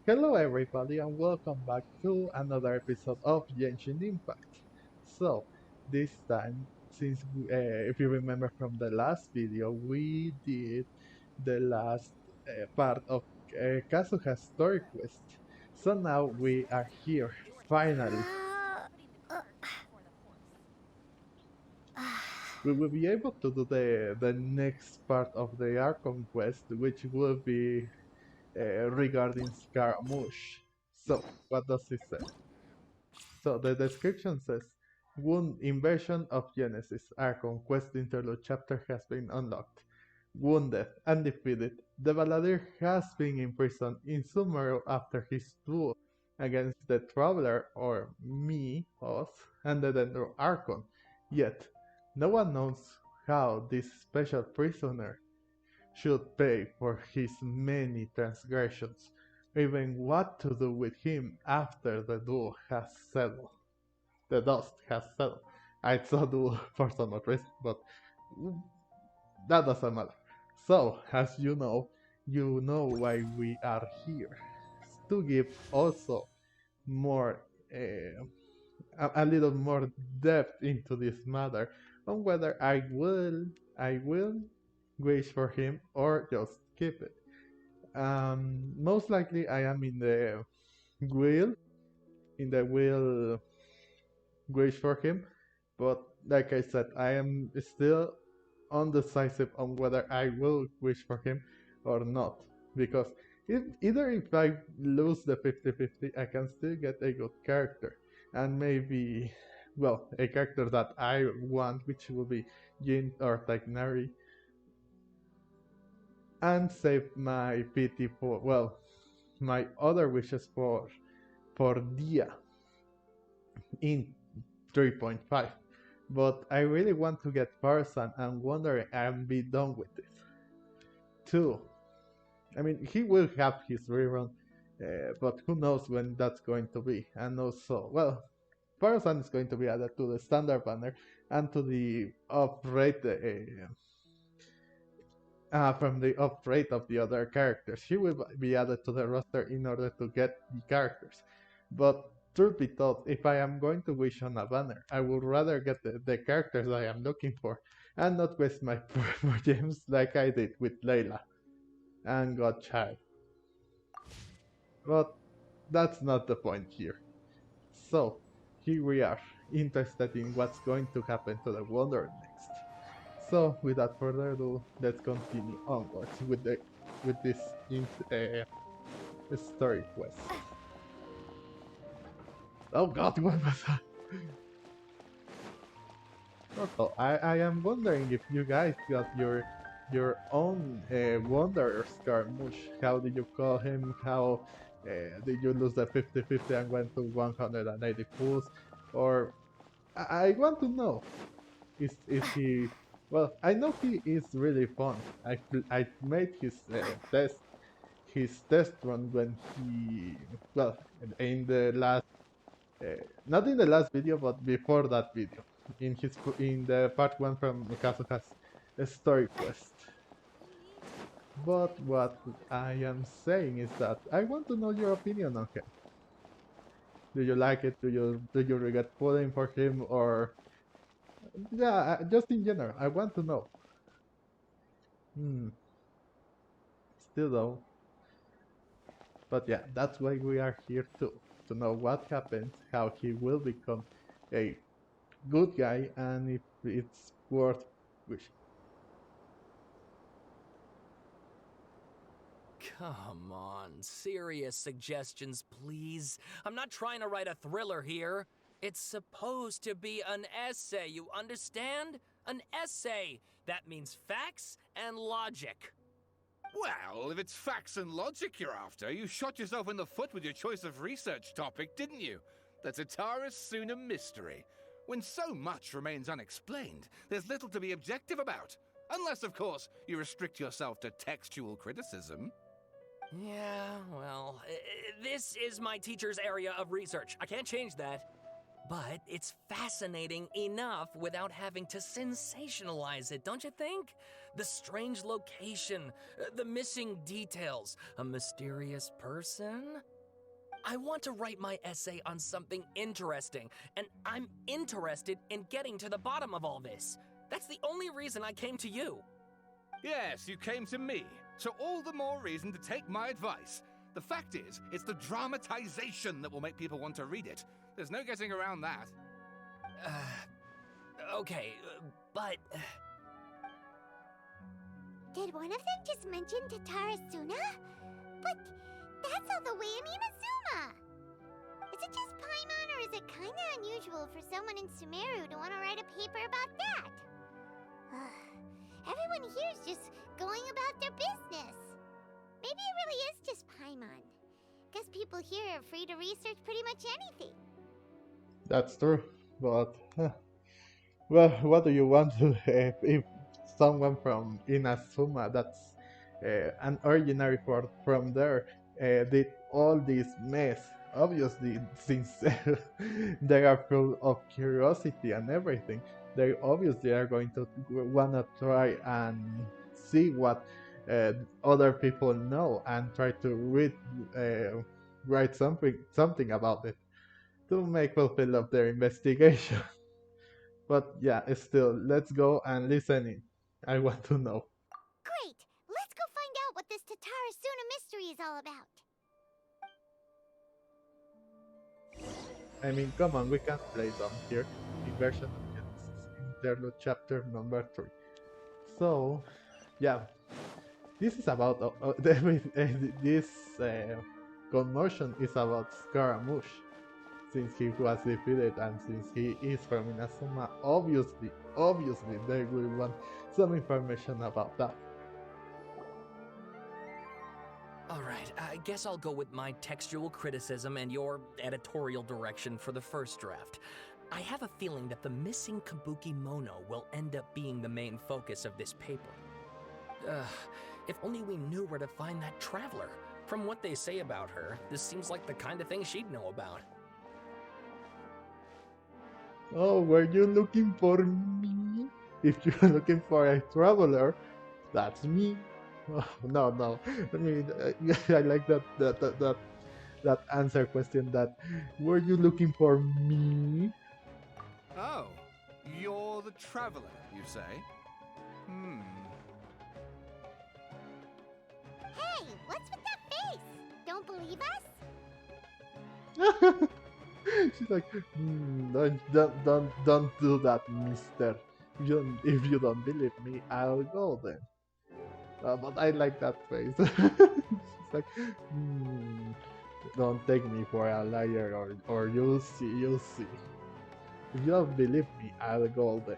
Hello everybody and welcome back to another episode of Genshin Impact. So, this time, if you remember from the last video, we did the last part of Kazuha's story quest. So now we are here, finally. We will be able to do the next part of the Archon quest, which will be regarding Scaramouche. So, what does it say? So the description says, Wound invasion of Genesis, Archon quest interlude chapter has been unlocked. Wounded and defeated, the Balladeer has been imprisoned in Sumeru after his duel against the Traveler, or me, us, and the Dendro Archon. Yet, no one knows how this special prisoner should pay for his many transgressions, even what to do with him after the duel has settled. The dust has settled. I saw duel for some odd reason, but that doesn't matter. So, as you know why we are here. To give also more, a little more depth into this matter on whether I will wish for him or just keep it. Most likely I am wheel, in the wheel wish for him, but like I said, I am still undecisive on whether I will wish for him or not. Because either if I lose the 50-50, I can still get a good character. And maybe, well, a character that I want, which will be Jin or Tagnari, and save my pity for, well, my other wishes for Dia in 3.5. But I really want to get Parson and wondering and be done with this. 2. I mean, he will have his rerun, but who knows when that's going to be. And also, well, Parson is going to be added to the standard banner and to the upgrade from the upgrade of the other characters. She will be added to the roster in order to get the characters. But truth be told, if I am going to wish on a banner, I would rather get the characters I am looking for and not waste my poor gems like I did with Layla and Godchild. But that's not the point here. So, here we are, interested in what's going to happen to the Wanderer next. So, without further ado, let's continue onwards with this story quest. Oh God, what was that? Also, I am wondering if you guys got your own Wanderer Scaramouche. How did you call him? How did you lose the 50-50 and went to 180 pulls? Or I want to know. Is he? Well, I know he is really fun. I made his test run when he, well, in the last, not in the last video but before that video, in the part 1 from Kazuha's story quest. But what I am saying is that I want to know your opinion on him. Do you like it? Do you regret pulling for him? Or yeah, just in general, I want to know. Hmm. Still though. But yeah, that's why we are here too. To know what happens, how he will become a good guy, and if it's worth wishing. Come on, serious suggestions, please. I'm not trying to write a thriller here. It's supposed to be an essay, you understand? An essay. That means facts and logic. Well, if it's facts and logic you're after, you shot yourself in the foot with your choice of research topic, didn't you? The Tataris Suna mystery. When so much remains unexplained, there's little to be objective about. Unless, of course, you restrict yourself to textual criticism. Yeah, well, this is my teacher's area of research. I can't change that. But it's fascinating enough without having to sensationalize it, don't you think? The strange location, the missing details, a mysterious person. I want to write my essay on something interesting, and I'm interested in getting to the bottom of all this. That's the only reason I came to you. Yes, you came to me, so all the more reason to take my advice. The fact is, it's the dramatization that will make people want to read it. There's no getting around that. Okay, but... Did one of them just mention Tatarasuna? But that's all the way in Inazuma! Is it just Paimon, or is it kinda unusual for someone in Sumeru to want to write a paper about that? Everyone here's just going about their business. Maybe it really is just Paimon. Guess people here are free to research pretty much anything. That's true, but well, what do you want to if someone from Inazuma, that's an originary from there, did all this mess? Obviously, since they are full of curiosity and everything, they obviously are going to wanna try and see what other people know and try to write something about it to make fulfill of their investigation. But yeah, still, let's go and listen in. I want to know. Great! Let's go find out what this Tatarasuna mystery is all about. I mean, come on, we can't play dumb here. The version of Genesis Interlude Chapter number 3. So, yeah, this is about this commotion is about Scaramouche. Since he was defeated and since he is from Inazuma, obviously they will want some information about that. Alright, I guess I'll go with my textual criticism and your editorial direction for the first draft. I have a feeling that the missing Kabuki Mono will end up being the main focus of this paper. If only we knew where to find that traveler. From what they say about her, this seems like the kind of thing she'd know about. Oh, were you looking for me? If you're looking for a traveler, that's me. Oh, no. I mean, I like that answer question. That were you looking for me? Oh, you're the traveler, you say? Hey, what's with that face? Don't believe us? She's like, don't do that, mister. If you don't believe me, I'll go then. But I like that face. She's like, don't take me for a liar, or you'll see. If you don't believe me, I'll go then.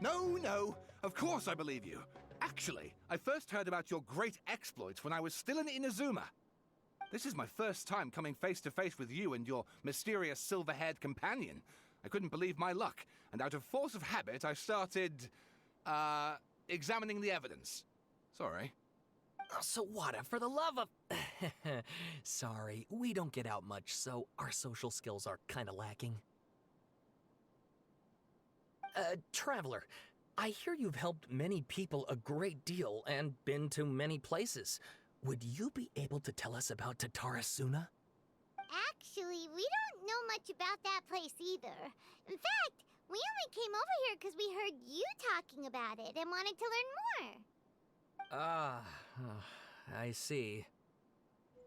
No, of course I believe you. Actually, I first heard about your great exploits when I was still in Inazuma. This is my first time coming face to face with you and your mysterious silver-haired companion. I couldn't believe my luck, and out of force of habit, I started, examining the evidence. Sorry. Oh, Sawada, for the love of... Sorry, we don't get out much, so our social skills are kinda lacking. Traveler, I hear you've helped many people a great deal and been to many places. Would you be able to tell us about Tatarasuna? Actually, we don't know much about that place either. In fact, we only came over here because we heard you talking about it and wanted to learn more. I see.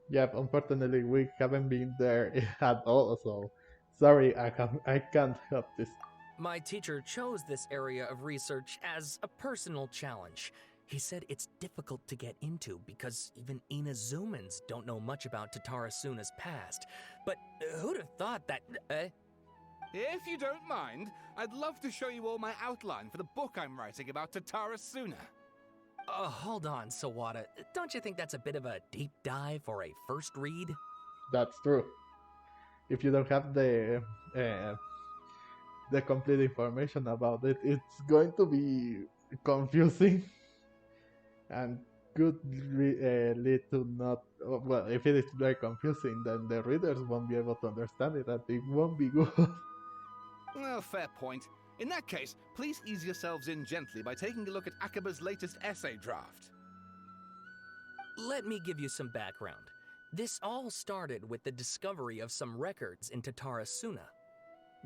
Yep, unfortunately we haven't been there at all, so sorry, I can't help this. My teacher chose this area of research as a personal challenge. He said it's difficult to get into because even Inazumans don't know much about Tatarasuna's past. But who'd have thought that... If you don't mind, I'd love to show you all my outline for the book I'm writing about Tatarasuna. Hold on, Sawada. Don't you think that's a bit of a deep dive for a first read? That's true. If you don't have the complete information about it, it's going to be confusing and could lead to not... Well, if it is very confusing, then the readers won't be able to understand it and it won't be good. Well, fair point. In that case, please ease yourselves in gently by taking a look at Akaba's latest essay draft. Let me give you some background. This all started with the discovery of some records in Tatarasuna.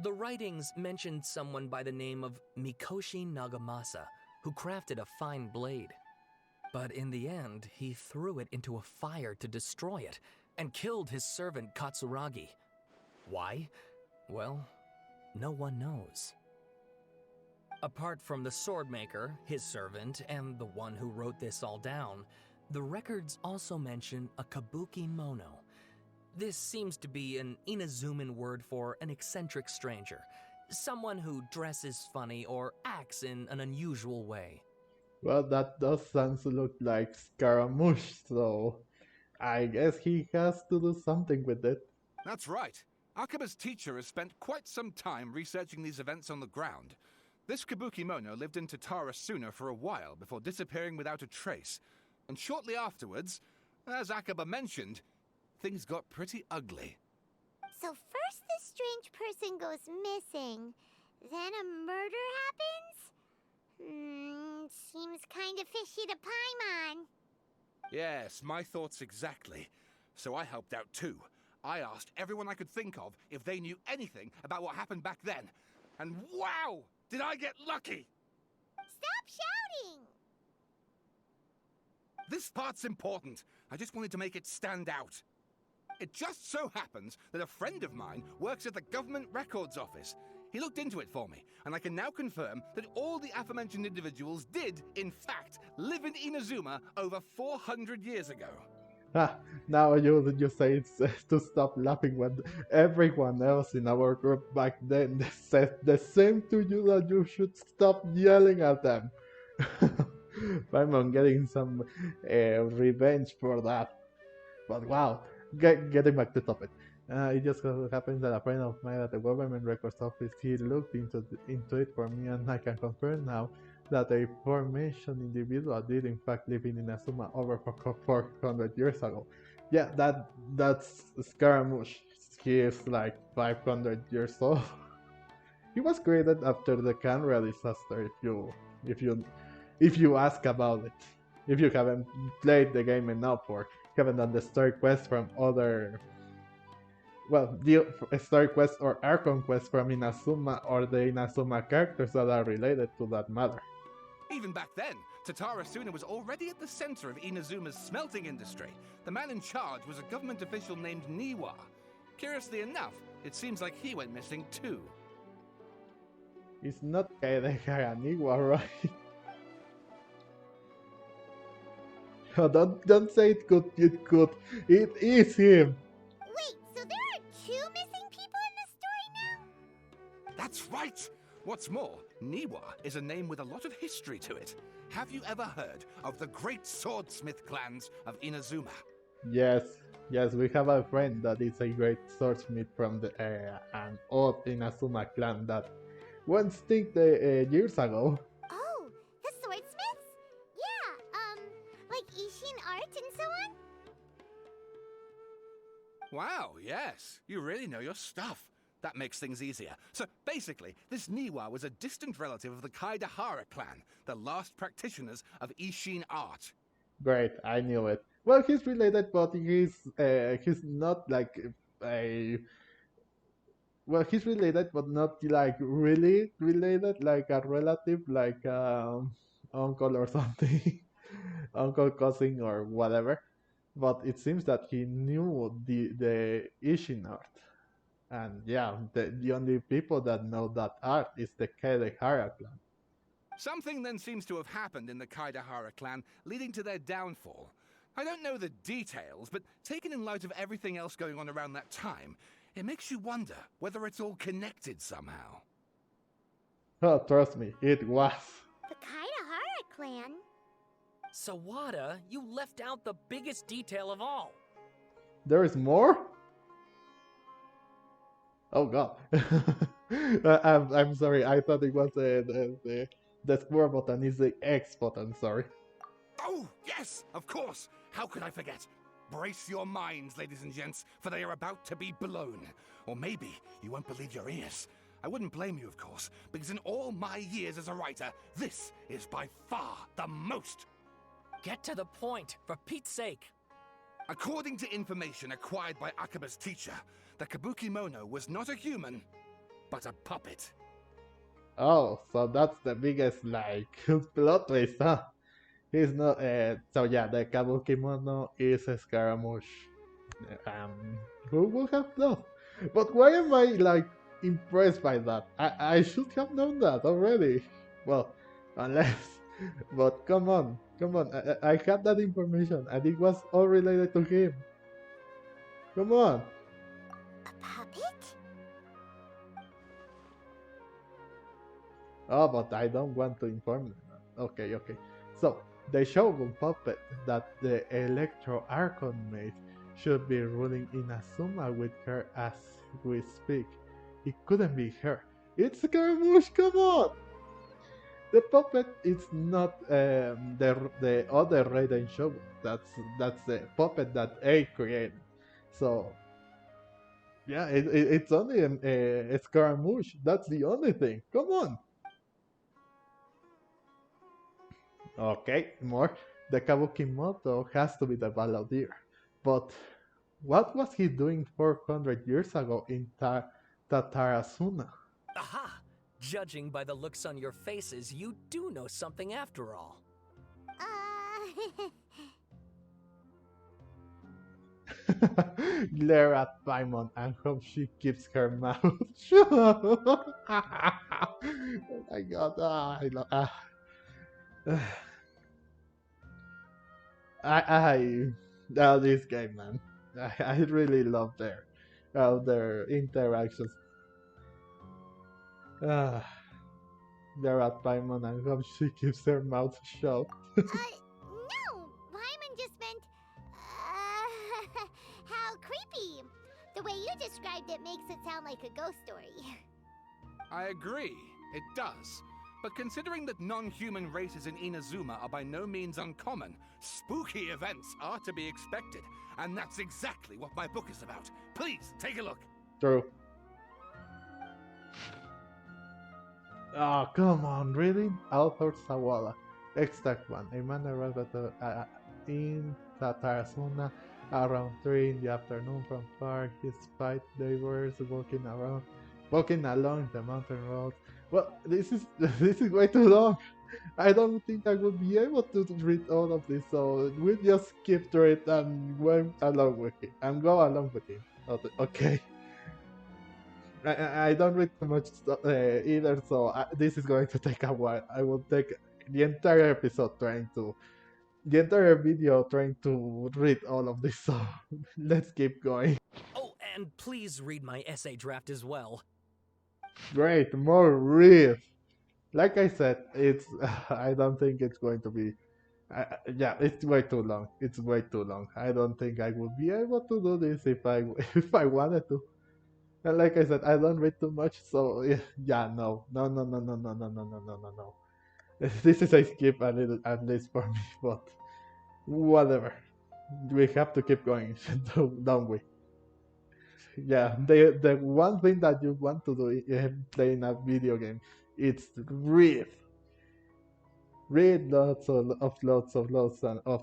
The writings mentioned someone by the name of Mikoshi Nagamasa, who crafted a fine blade. But in the end, he threw it into a fire to destroy it, and killed his servant Katsuragi. Why? Well, no one knows. Apart from the swordmaker, his servant, and the one who wrote this all down, the records also mention a kabuki mono. This seems to be an Inazuman word for an eccentric stranger, someone who dresses funny or acts in an unusual way. Well, that does sound to look like Scaramouche, so I guess he has to do something with it. That's right. Akaba's teacher has spent quite some time researching these events on the ground. This kabuki mono lived in Tatarasuna for a while before disappearing without a trace. And shortly afterwards, as Akaba mentioned, things got pretty ugly. So first this strange person goes missing, then a murder happens? Seems kinda fishy to Paimon. Yes, my thoughts exactly. So I helped out too. I asked everyone I could think of if they knew anything about what happened back then. And wow! Did I get lucky! Stop shouting! This part's important. I just wanted to make it stand out. It just so happens that a friend of mine works at the Government Records Office. He looked into it for me, and I can now confirm that all the aforementioned individuals did, in fact, live in Inazuma over 400 years ago. Now you say it's to stop laughing when everyone else in our group back then said the same to you, that you should stop yelling at them. I'm getting some revenge for that. But wow, getting back to topic. It just so happens that a friend of mine at the Government Records Office, he looked into it for me, and I can confirm now that the aforementioned individual did in fact live in Inazuma over 400 years ago. Yeah, that's Scaramouche. He is like 500 years old. He was created after the Canrea disaster. If you ask about it, if you haven't played the game enough or haven't done the story quest from other, well, the story quest or Archon quest from Inazuma or the Inazuma characters that are related to that matter. Even back then, Tatarasuna was already at the center of Inazuma's smelting industry. The man in charge was a government official named Niwa. Curiously enough, it seems like he went missing too. It's not Kaedehara Niwa, right? Oh, don't say it could. It is him. Wait, so there are 2 missing people in this story now? That's right! What's more, Niwa is a name with a lot of history to it. Have you ever heard of the great swordsmith clans of Inazuma? Yes, we have a friend that is a great swordsmith from an old Inazuma clan that went extinct years ago. Oh, the swordsmiths? Yeah, like Ishin art and so on? Wow, yes. You really know your stuff. That makes things easier. So basically, this Niwa was a distant relative of the Kaedehara clan, the last practitioners of Ishin art. Great, I knew it. Well, he's related, but he's not like a. Well, he's related, but not like really related, like a relative, like uncle or something, uncle, cousin, or whatever. But it seems that he knew the Ishin art. And yeah, the only people that know that art is the Kaedehara clan. Something then seems to have happened in the Kaedehara clan, leading to their downfall. I don't know the details, but taken in light of everything else going on around that time, it makes you wonder whether it's all connected somehow. Oh, trust me, it was. The Kaedehara clan? Sawada, you left out the biggest detail of all. There is more? Oh god. I'm sorry, I thought it was the square button is the X button, sorry. Oh, yes, of course. How could I forget? Brace your minds, ladies and gents, for they are about to be blown. Or maybe you won't believe your ears. I wouldn't blame you, of course, because in all my years as a writer, this is by far the most. Get to the point, for Pete's sake. According to information acquired by Akaba's teacher, the Kabukimono was not a human, but a puppet. Oh, so that's the biggest like plot twist, huh? He's not. So yeah, the Kabukimono is a Scaramouche. Who would have known? But why am I like impressed by that? I should have known that already. Well, unless. But come on, come on. I had that information, and it was all related to him. Come on. A puppet? Oh, but I don't want to inform them. Okay, okay. So, the Shogun puppet that the Electro Archon made should be ruling Inazuma with her as we speak. It couldn't be her. It's Scaramouche, come on! The puppet is not the other Raiden Shogun. That's the puppet that A created. So, yeah, it's only a Scaramouche. That's the only thing. Come on! Okay, more. The Kabukimoto has to be the Balladeer. But what was he doing 400 years ago in Tatarasuna? Aha! Judging by the looks on your faces, you do know something after all. Glare at Paimon and hope she keeps her mouth shut. Oh my god, I love. I love this game, man. I really love their interactions. They're at Paimon and hope she keeps her mouth shut. No! Paimon just meant, how creepy. The way you described it makes it sound like a ghost story. I agree, it does. But considering that non-human races in Inazuma are by no means uncommon, spooky events are to be expected. And that's exactly what my book is about. Please, take a look. True. Oh, come on, really? Author Sawala. Extract 1. A man arrived in Tatarasuna around 3 in the afternoon from far. He spied neighbors walking along the mountain road. Well, this is way too long. I don't think I would be able to read all of this, so we'll just skip through it and went along with him. And go along with him. Okay. I don't read too much stuff, either, so this is going to take a while. I will take the entire video trying to read all of this, so let's keep going. Oh, and please read my essay draft as well. Great, more read. Like I said, it's I don't think it's going to be. Yeah, it's way too long. It's way too long. I don't think I would be able to do this if I wanted to. And like I said, I don't read too much, so yeah, no. This is a skip a little, at least for me, but whatever. We have to keep going, don't we? Yeah, the one thing that you want to do in playing a video game, it's read. Read lots of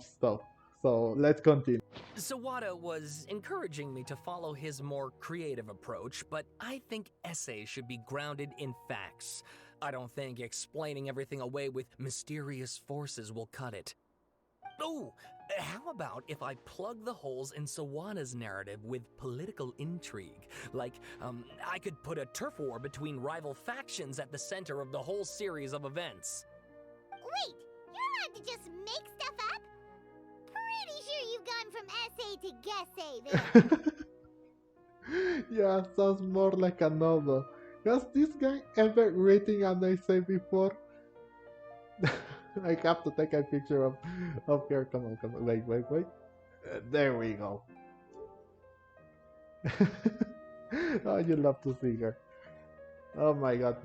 stuff. So let's continue. Sawada was encouraging me to follow his more creative approach, but I think essays should be grounded in facts. I don't think explaining everything away with mysterious forces will cut it. Oh, how about if I plug the holes in Sawada's narrative with political intrigue? Like, I could put a turf war between rival factions at the center of the whole series of events. Wait, you're allowed to just make stuff up? Pretty sure you've gone from essay to guessay there. Yeah, sounds more like a novel. Has this guy ever written an essay before? I have to take a picture of her. Come on. Wait. There we go. Oh, you love to see her. Oh my god.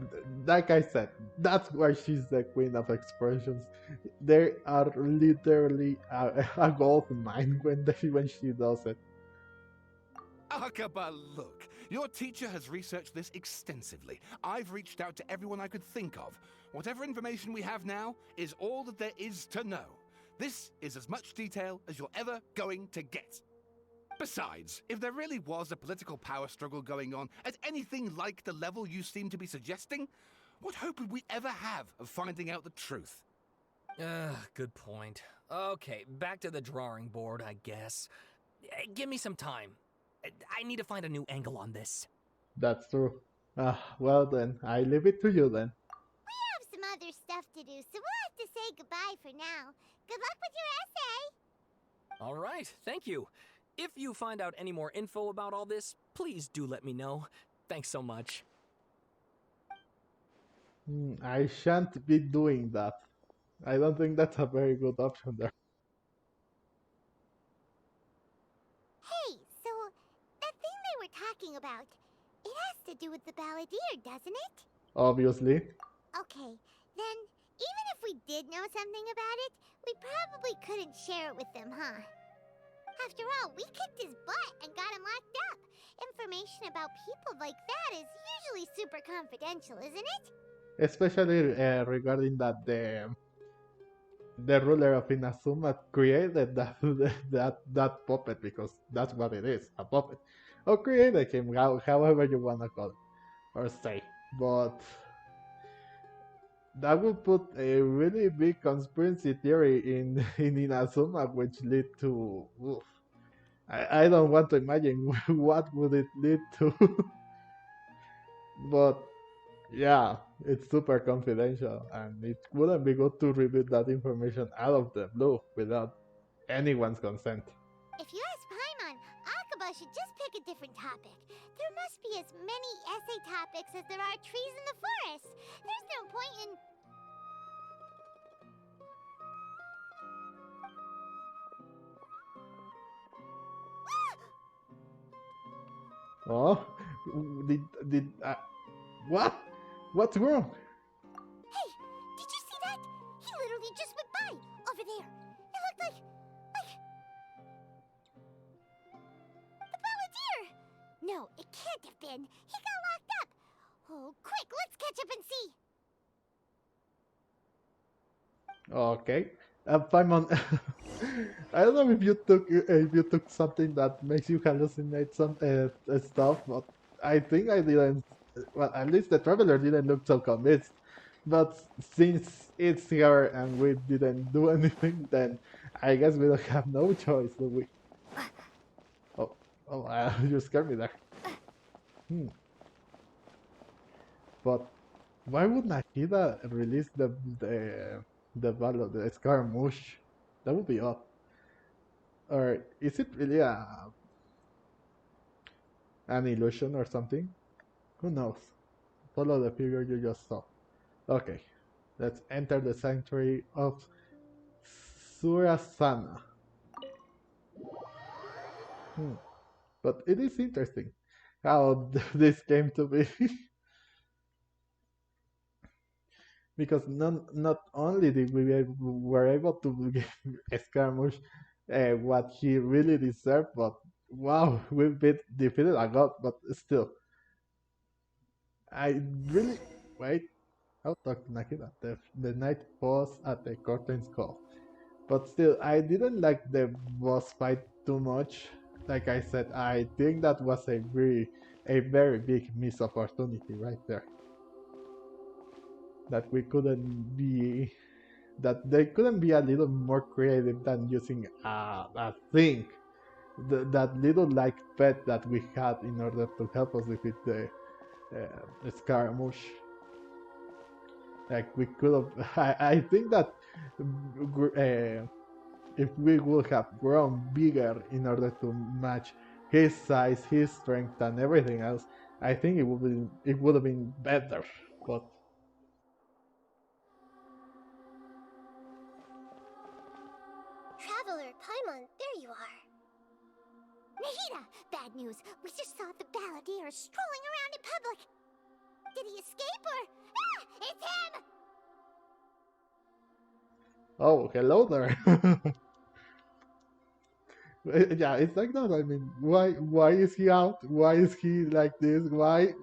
Like I said, that's why she's the queen of expressions. They are literally a gold mine when she does it. Akaba, look. Your teacher has researched this extensively. I've reached out to everyone I could think of. Whatever information we have now is all that there is to know. This is as much detail as you're ever going to get. Besides, if there really was a political power struggle going on at anything like the level you seem to be suggesting, what hope would we ever have of finding out the truth? Good point. Okay, back to the drawing board, I guess. Give me some time. I need to find a new angle on this. That's true. Well then, I leave it to you then. We have some other stuff to do, so we'll have to say goodbye for now. Good luck with your essay! All right, thank you. If you find out any more info about all this, please do let me know. Thanks so much. I shan't be doing that. I don't think that's a very good option there. Hey, so that thing they were talking about, it has to do with the balladeer, doesn't it? Obviously. Okay, then even if we did know something about it, we probably couldn't share it with them, huh? After all, we kicked his butt and got him locked up. Information about people like that is usually super confidential, isn't it? Especially regarding that the ruler of Inazuma created that puppet, because that's what it is, a puppet. Or created him, however you wanna call it or say. But that would put a really big conspiracy theory in Inazuma, which lead to. Oof, I don't want to imagine what would it lead to. But yeah, it's super confidential, and it wouldn't be good to reveal that information out of the blue without anyone's consent. If you ask Paimon, Akaba should just pick a different topic. There must be as many essay topics as there are trees in the forest. There's no point in... Oh, did what? What's wrong? Hey, did you see that? He literally just went by, over there. It looked like... the balladeer! No, it can't have been. He got locked up. Oh, quick, let's catch up and see. Okay. Paimon, I don't know if you took something that makes you hallucinate some stuff, but I think I didn't. Well, at least the traveler didn't look so convinced. But since it's here and we didn't do anything, then I guess we don't have no choice, do we? Oh, you scared me there. But why would Nahida release the Scaramouche? That would be odd. Or is it really an illusion or something? Who knows? Follow the figure you just saw. Okay, let's enter the sanctuary of Surasana. But it is interesting how this came to be. Because not only did we were able to give Scaramouche what he really deserved, but wow, we defeated a god, but still, I really wait. I'll talk to Nakida. The night falls at the curtain's call, but still, I didn't like the boss fight too much. Like I said, I think that was a very big missed opportunity right there. That we couldn't be that they couldn't be a little more creative than using a thing, that little like pet that we had in order to help us defeat the Scaramouche. Like we could have. I think that if we would have grown bigger in order to match his size, his strength, and everything else, I think it would have been better. But Traveler, Paimon, there you are. Nahida! Bad news. We just saw the balladeer strolling around in public. Did he escape or... Ah! It's him! oh, hello there. Yeah, it's like that. I mean, why is he out? Why is he like this? Why?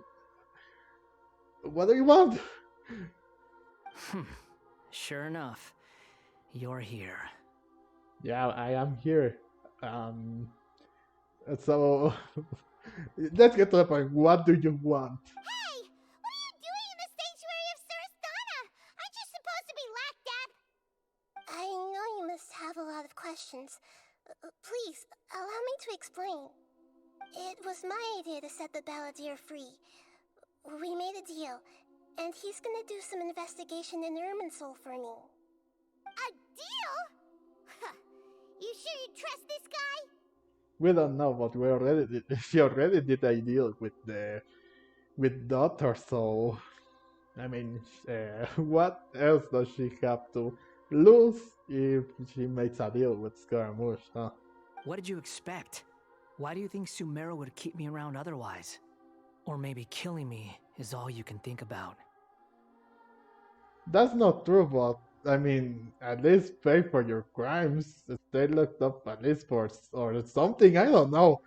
What do you want? Sure enough, you're here. Yeah, I am here. So let's get to the point. What do you want? Hey! What are you doing in the sanctuary of Surasthana? Aren't you supposed to be locked up? I know you must have a lot of questions. Please, allow me to explain. It was my idea to set the balladeer free. We made a deal, and he's gonna do some investigation in Irminsul for me. A deal? Huh. You sure you trust this guy? We don't know, but we already did, she already did a deal with Daughter, so I mean, what else does she have to lose if she makes a deal with Scaramouche, huh? What did you expect? Why do you think Sumeru would keep me around otherwise? Or maybe killing me is all you can think about. That's not true, but I mean, at least pay for your crimes. Stay locked up at least for or something. I don't know.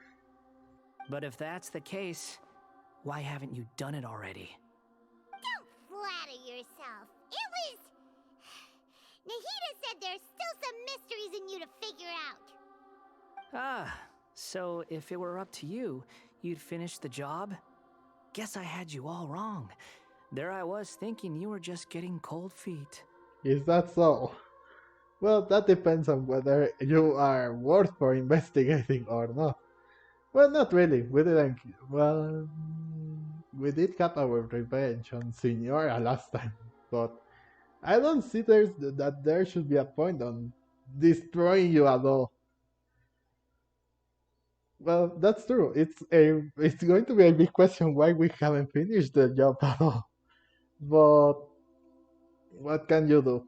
But if that's the case, why haven't you done it already? Don't flatter yourself. It was... Nahida said there's still some mysteries in you to figure out. Ah, so if it were up to you, you'd finish the job? Guess I had you all wrong. There I was thinking you were just getting cold feet. Is that so? Well, that depends on whether you are worth for investigating or not. Well, not really. We didn't. Well, we did have our revenge on Signora last time, but I don't see that there should be a point on destroying you at all. Well, that's true. It's going to be a big question why we haven't finished the job at all. But what can you do?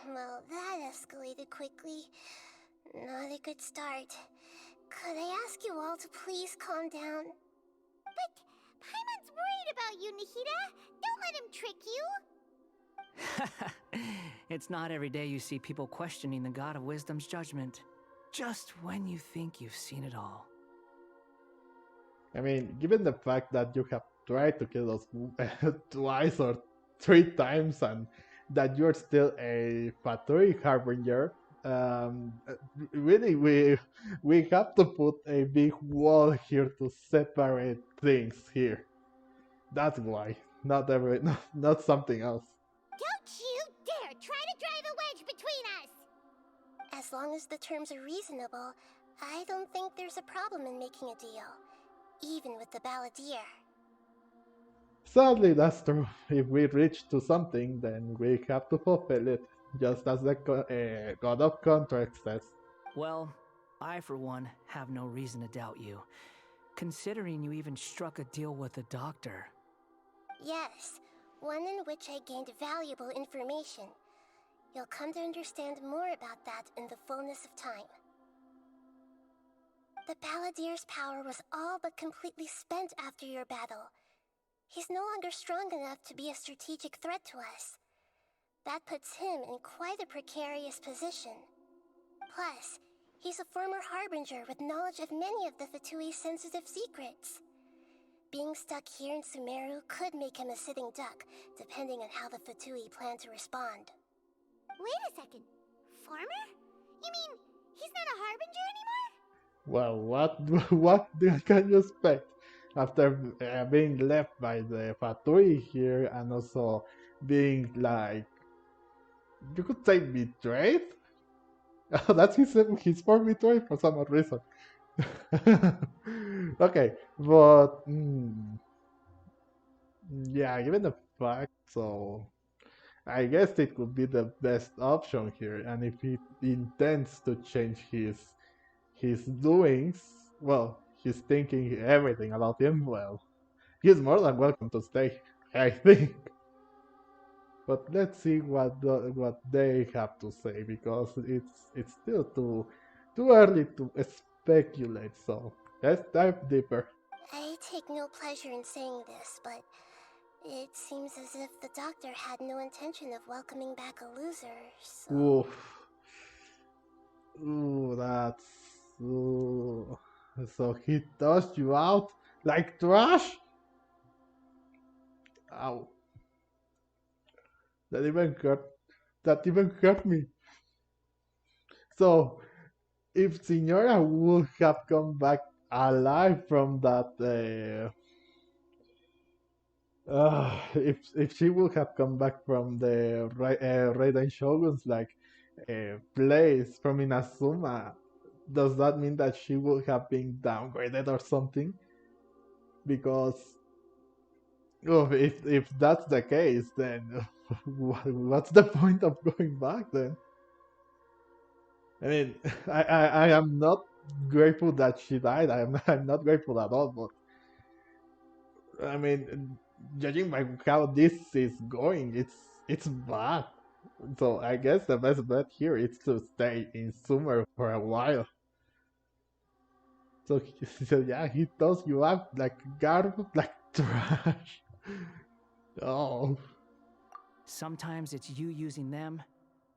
Well, that escalated quickly. Not a good start. Could I ask you all to please calm down? But Paimon's worried about you, Nahida. Don't let him trick you. It's not every day you see people questioning the God of Wisdom's judgment. Just when you think you've seen it all. I mean, given the fact that you have tried to kill us twice or three times and that you're still a Fatui Harbinger, really we have to put a big wall here to separate things here. That's why. Not something else. Don't you dare try to drive a wedge between us! As long as the terms are reasonable, I don't think there's a problem in making a deal. Even with the balladeer. Sadly, that's true. If we reach to something, then we have to fulfill it, just as the God of Contract says. Well, I for one have no reason to doubt you, considering you even struck a deal with the doctor. Yes, one in which I gained valuable information. You'll come to understand more about that in the fullness of time. The balladeer's power was all but completely spent after your battle. He's no longer strong enough to be a strategic threat to us. That puts him in quite a precarious position. Plus, he's a former Harbinger with knowledge of many of the Fatui's sensitive secrets. Being stuck here in Sumeru could make him a sitting duck, depending on how the Fatui plan to respond. Wait a second. Former? You mean he's not a Harbinger anymore? Well, what can you expect after being left by the Fatui here and also being like, you could say betrayed? That's his form betrayed for some odd reason. Okay, but yeah, given the fact, so I guess it could be the best option here. And if he intends to change his doings, well, he's thinking everything about him, well, he's more than welcome to stay, I think. But let's see what they have to say, because it's still too early to speculate. So let's dive deeper. I take no pleasure in saying this, but it seems as if the doctor had no intention of welcoming back a loser, so... Oof. Ooh, that's... Ooh. So he tossed you out like trash? Ow. That even hurt me. So, if Signora would have come back alive from that, if she would have come back from the Raiden Shogun's like place from Inazuma, does that mean that she would have been downgraded or something? Because if that's the case, then what's the point of going back then? I mean, I am not grateful that she died. I'm not grateful at all. But I mean, judging by how this is going, it's bad. So I guess the best bet here is to stay in Sumer for a while. So, so yeah, he throws you out like garbage, like trash. Oh, Sometimes it's you using them,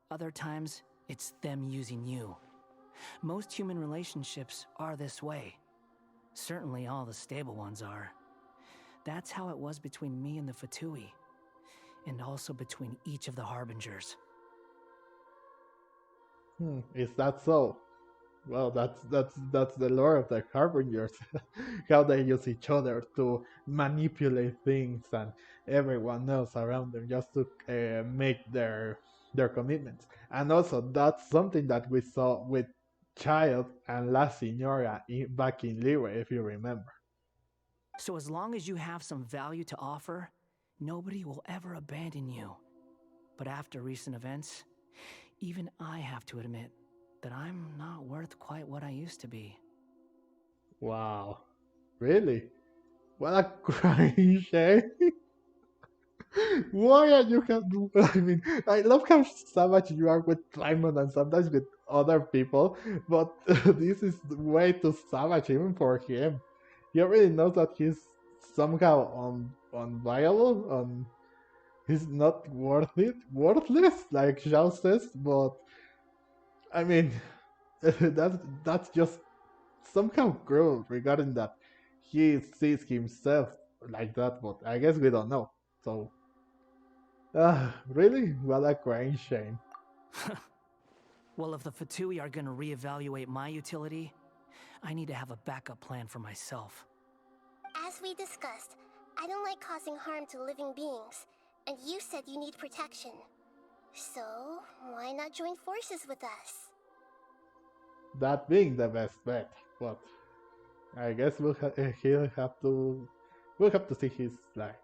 other times it's them using you. Most human relationships are this way. Certainly all the stable ones are. That's how it was between me and the Fatui, and also between each of the Harbingers. is that so? Well, that's the lore of the Harbingers, how they use each other to manipulate things and everyone else around them just to make their commitments. And also, that's something that we saw with Child and La Signora back in Liyue, if you remember. So as long as you have some value to offer, nobody will ever abandon you. But after recent events, even I have to admit that I'm not worth quite what I used to be. Wow, really? What a crying shame! Why are you have? I mean, I love how savage you are with Simon and sometimes with other people, but this is way too savage even for him. He already knows that he's somehow unviable, he's not worth it, worthless, like Xiao says. But I mean, that's just somehow cruel regarding that he sees himself like that. But I guess we don't know. So really? What a crying shame. Well, if the Fatui are gonna reevaluate my utility, I need to have a backup plan for myself. As we discussed, I don't like causing harm to living beings, and you said you need protection. So, why not join forces with us? That being the best bet, but I guess we'll have to see his like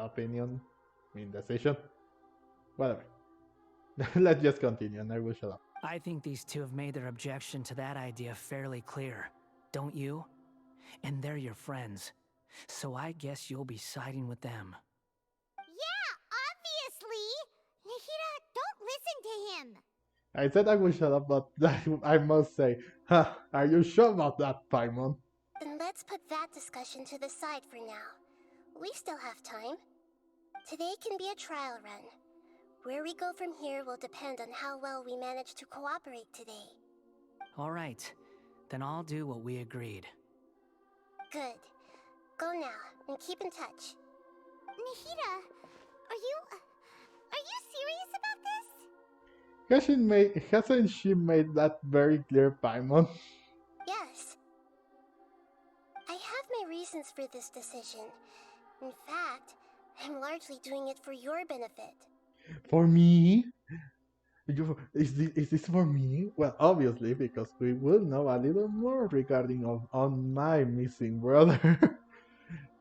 opinion, decision, whatever. Let's just continue, and I will shut up. I think these two have made their objection to that idea fairly clear, don't you? And they're your friends, so I guess you'll be siding with them. Yeah, obviously! Nahida, don't listen to him! I said I will shut up, but I must say, huh, are you sure about that, Paimon? Then let's put that discussion to the side for now. We still have time. Today can be a trial run. Where we go from here will depend on how well we manage to cooperate today. All right, then I'll do what we agreed. Good. Go now, and keep in touch. Nahida, are you serious about this? Hasn't she made that very clear, Paimon? Yes. I have my reasons for this decision. In fact, I'm largely doing it for your benefit. For me? Is this for me? Well, obviously, because we will know a little more regarding on my missing brother.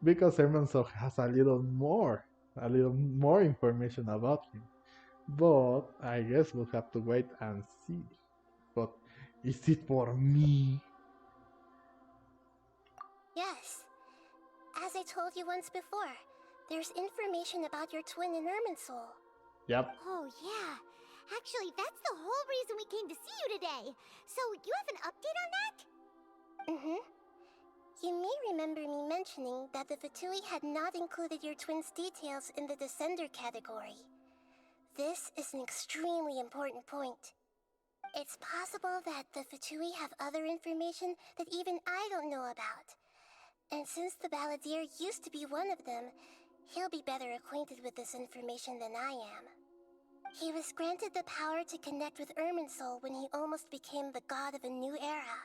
Because Irminsul has a little more information about him. But I guess we'll have to wait and see. But is it for me? Yes. As I told you once before, there's information about your twin in Irminsul. Yep. Oh, yeah. Actually, that's the whole reason we came to see you today. So, you have an update on that? Mm-hmm. You may remember me mentioning that the Fatui had not included your twin's details in the Descender category. This is an extremely important point. It's possible that the Fatui have other information that even I don't know about. And since the Balladeer used to be one of them, he'll be better acquainted with this information than I am. He was granted the power to connect with Irminsul when he almost became the god of a new era.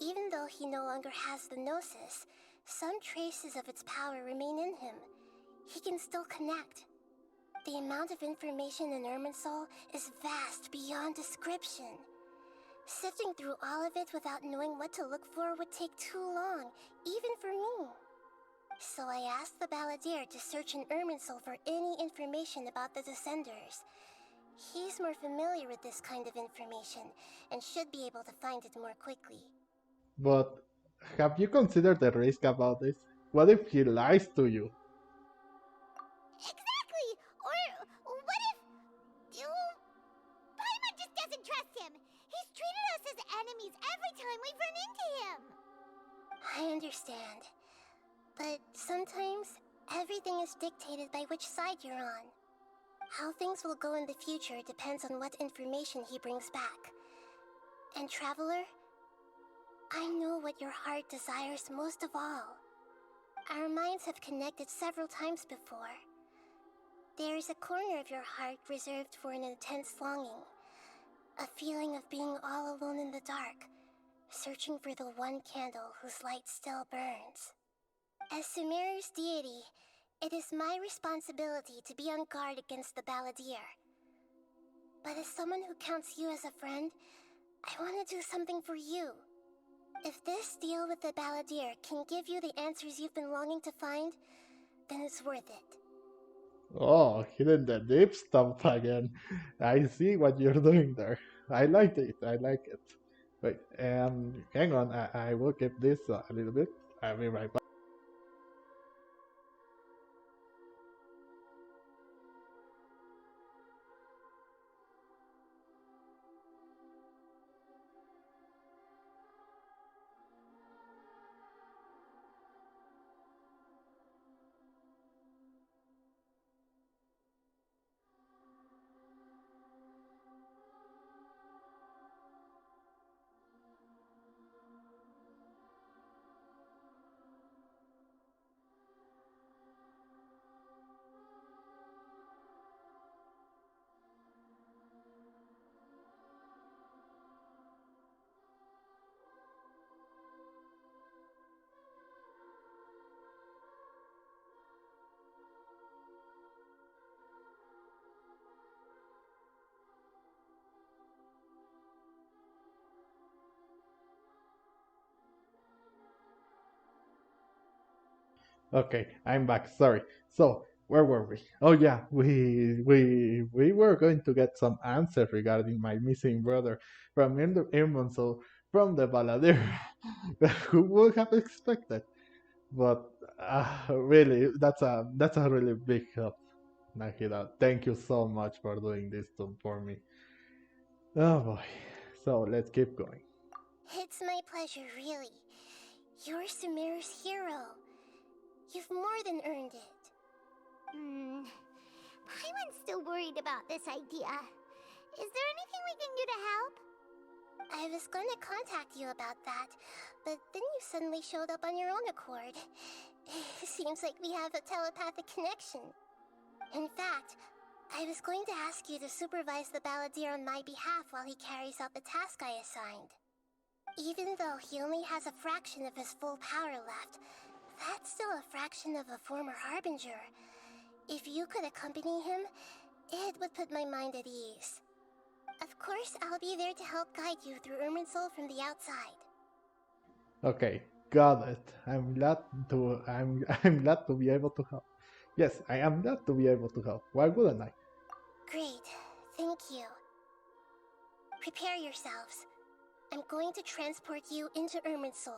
Even though he no longer has the Gnosis, some traces of its power remain in him. He can still connect. The amount of information in Irminsul is vast beyond description. Sifting through all of it without knowing what to look for would take too long, even for me. So I asked the Balladeer to search in Irminsul for any information about the Descenders. He's more familiar with this kind of information, and should be able to find it more quickly. But have you considered the risk about this? What if he lies to you? Exactly! Or what if... Paimon just doesn't trust him! He's treated us as enemies every time we've run into him! I understand. But sometimes, everything is dictated by which side you're on. How things will go in the future depends on what information he brings back. And Traveler, I know what your heart desires most of all. Our minds have connected several times before. There is a corner of your heart reserved for an intense longing. A feeling of being all alone in the dark, searching for the one candle whose light still burns. As Sumeru's deity, it is my responsibility to be on guard against the Balladeer. But as someone who counts you as a friend, I want to do something for you. If this deal with the Balladeer can give you the answers you've been longing to find, then it's worth it. Oh, hitting the deep stuff again. I see what you're doing there. I like it. I like it. Wait, hang on. I will keep this a little bit. I'll be right back. Okay, I'm back. Sorry. So, where were we? Oh yeah, we were going to get some answers regarding my missing brother from Irminsul from the Balladeer. Who would have expected? But really, that's a really big help, Nahida. Thank you so much for doing this for me. Oh boy. So let's keep going. It's my pleasure, really. You're Sumeru's hero. You've more than earned it. Paimon's still worried about this idea. Is there anything we can do to help? I was going to contact you about that, but then you suddenly showed up on your own accord. Seems like we have a telepathic connection. In fact, I was going to ask you to supervise the Balladeer on my behalf while he carries out the task I assigned. Even though he only has a fraction of his full power left, that's still a fraction of a former Harbinger. If you could accompany him, it would put my mind at ease. Of course, I'll be there to help guide you through Irminsul from the outside. Okay, got it. I'm glad to be able to help. Yes, I am glad to be able to help. Why wouldn't I? Great, thank you. Prepare yourselves. I'm going to transport you into Irminsul.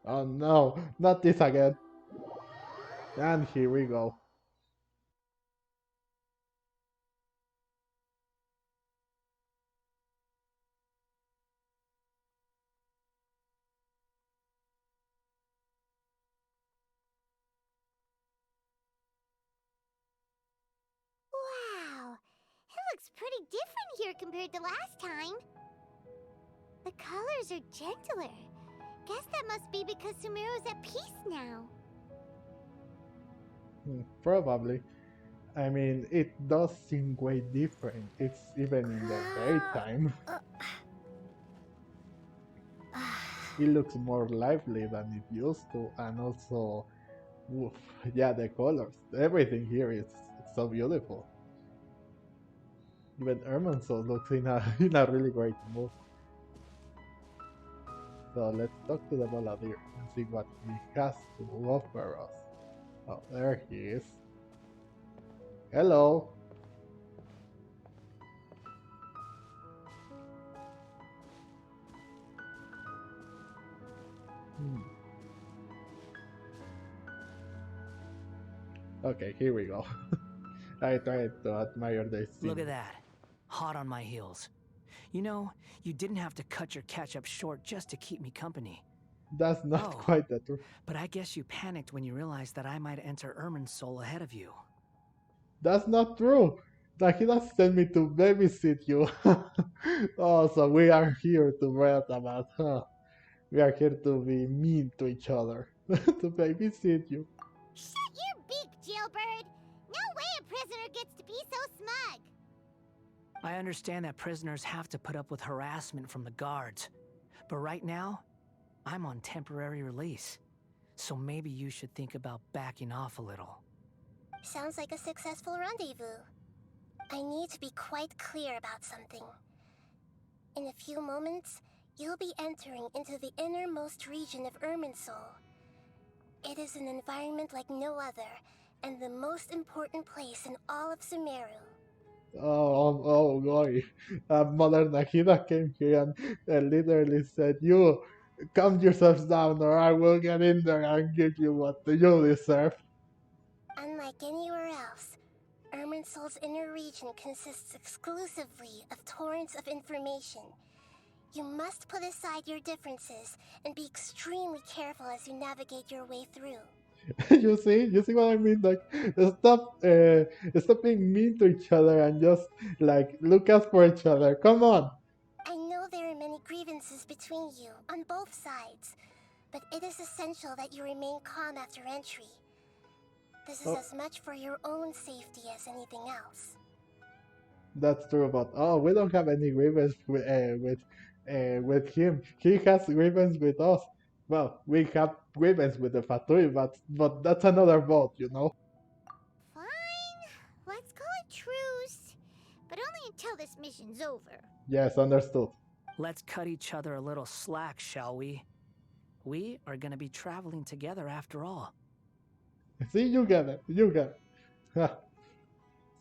Oh no, not this again. And here we go. Wow, it looks pretty different here compared to last time. The colors are gentler. Guess that must be because Sumeru's at peace now. Probably. I mean, it does seem way different. It's even in the daytime. It looks more lively than it used to, and also, oof, yeah, the colors, everything here is so beautiful. Even Irminsul looks in a in a really great mood. So let's talk to the Balladeer and see what he has to offer us. Oh, there he is. Hello. Hmm. Okay, here we go. I tried to admire this Look scene. at that. Hot on my heels. You know, you didn't have to cut your catch-up short just to keep me company. That's not Oh. quite the truth. But I guess you panicked when you realized that I might enter Irminsul ahead of you. That's not true. Tahida sent me to babysit you. Oh, so we are here to read about, huh? We are here to be mean to each other. To babysit you. Shut your beak, jailbird! No way a prisoner gets to be so smug! I understand that prisoners have to put up with harassment from the guards. But right now, I'm on temporary release. So maybe you should think about backing off a little. Sounds like a successful rendezvous. I need to be quite clear about something. In a few moments, you'll be entering into the innermost region of Irminsul. It is an environment like no other, and the most important place in all of Sumeru. Oh boy. Mother Nahida came here and literally said, "You, calm yourselves down or I will get in there and give you what you deserve." Unlike anywhere else, Irminsul's inner region consists exclusively of torrents of information. You must put aside your differences and be extremely careful as you navigate your way through. You see what I mean? Like, stop being mean to each other and just like look out for each other. Come on. I know there are many grievances between you, on both sides, but it is essential that you remain calm after entry. This is Oh. as much for your own safety as anything else. That's true, but oh, we don't have any grievance with him. He has grievance with us. Well, we have grievance with the Fatui, but that's another vote, you know. Fine, let's call it truce. But only until this mission's over. Yes, understood. Let's cut each other a little slack, shall we? We are gonna be traveling together after all. See, you get it. You get it.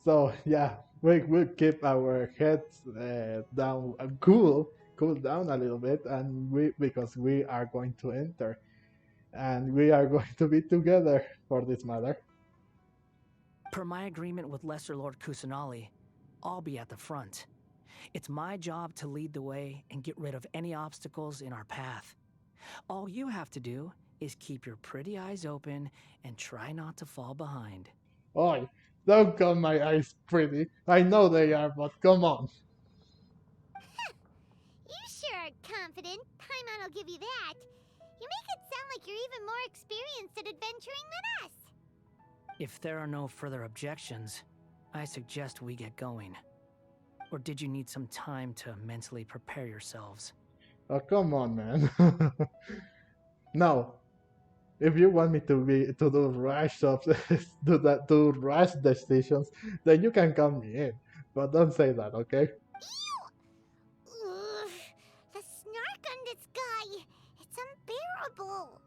So yeah, we will keep our heads down, cool down a little bit, and we because we are going to enter, and we are going to be together for this matter. Per my agreement with Lesser Lord Kusanali, I'll be at the front. It's my job to lead the way and get rid of any obstacles in our path. All you have to do is keep your pretty eyes open and try not to fall behind. Oi, don't call my eyes pretty. I know they are, but come on. You sure are confident. Paimon will give you that. You make it sound like you're even more experienced at adventuring than us. If there are no further objections, I suggest we get going. Or did you need some time to mentally prepare yourselves? Oh, come on, man. No, if you want me to do rash ups, do rash decisions, then you can call me in. But don't say that, okay? Ugh, the snark on this guy. It's unbearable.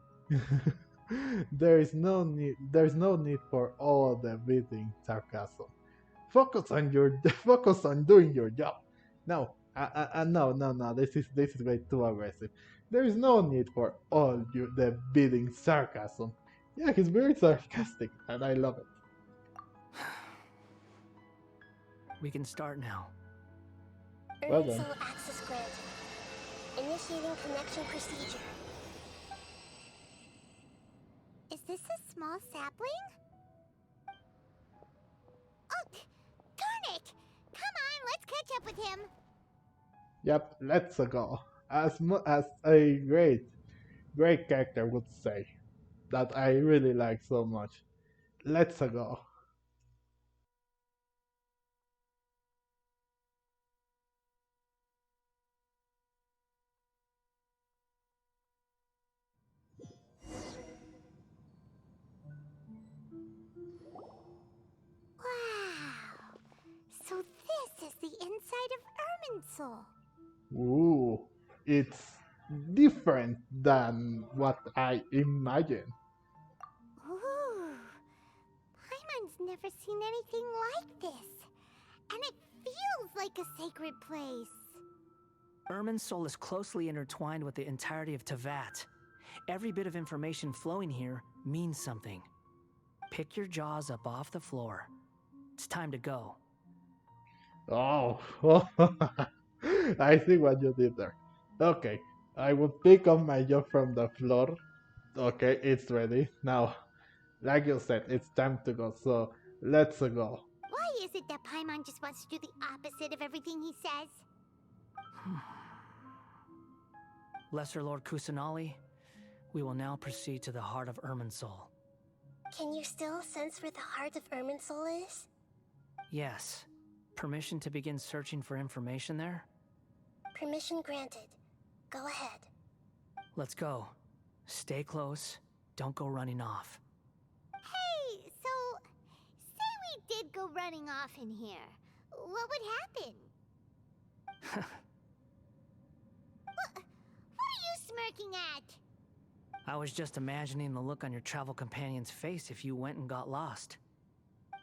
There's no need for all the biting sarcasm. Focus on your focus on doing your job. No, no. This is way too aggressive. There is no need for all the biting sarcasm. Yeah, he's very sarcastic, and I love it. We can start now. Well then. Irminsul access granted. Initiating connection procedure. Is this a small sapling? Oh, darn it! Come on, let's catch up with him. Yep, let's go. As a great character would say, that I really like so much. Let's go. Irminsul. Ooh, it's different than what I imagined. Ooh, Paimon's never seen anything like this. And it feels like a sacred place. Irminsul is closely intertwined with the entirety of Teyvat. Every bit of information flowing here means something. Pick your jaws up off the floor. It's time to go. Oh, I see what you did there. Okay, I will pick up my jaw from the floor. Okay, it's ready. Now, like you said, it's time to go, so let's go. Why is it that Paimon just wants to do the opposite of everything he says? Lesser Lord Kusanali, we will now proceed to the heart of Irminsul. Can you still sense where the heart of Irminsul is? Yes. Permission to begin searching for information there? Permission granted. Go ahead. Let's go. Stay close. Don't go running off. Hey, so, say we did go running off in here. What would happen? What are you smirking at? I was just imagining the look on your travel companion's face if you went and got lost.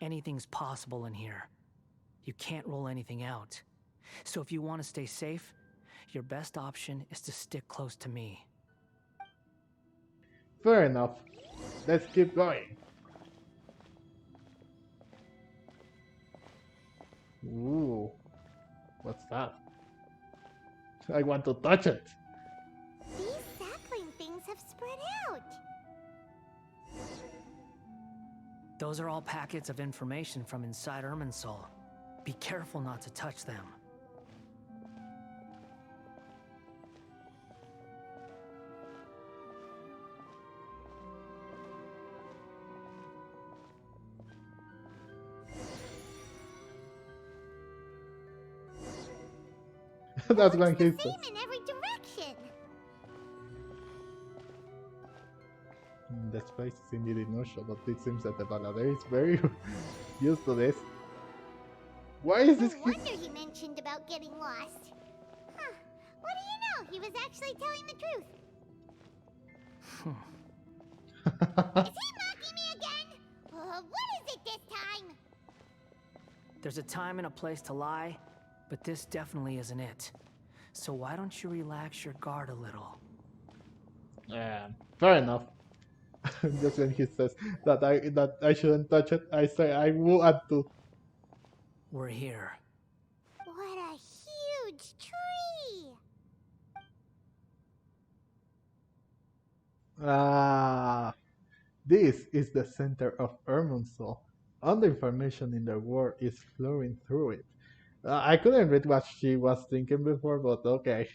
Anything's possible in here. You can't rule anything out. So if you want to stay safe, your best option is to stick close to me. Fair enough. Let's keep going. Ooh, what's that? I want to touch it. These sapling things have spread out. Those are all packets of information from inside Irminsul. Be careful not to touch them. That's when he The says. same in every direction. The space is indeed inertial, but it seems that the Balladeer is very used to this. Why is No this? wonder he mentioned about getting lost. Huh. What do you know? He was actually telling the truth. Is he mocking me again? What is it this time? There's a time and a place to lie, but this definitely isn't it. So why don't you relax your guard a little? Fair enough. Just when he says that I shouldn't touch it, I say I want to. We're here. What a huge tree! Ah, this is the center of Irminsul. All the information in the world is flowing through it. I couldn't read what she was thinking before, but okay.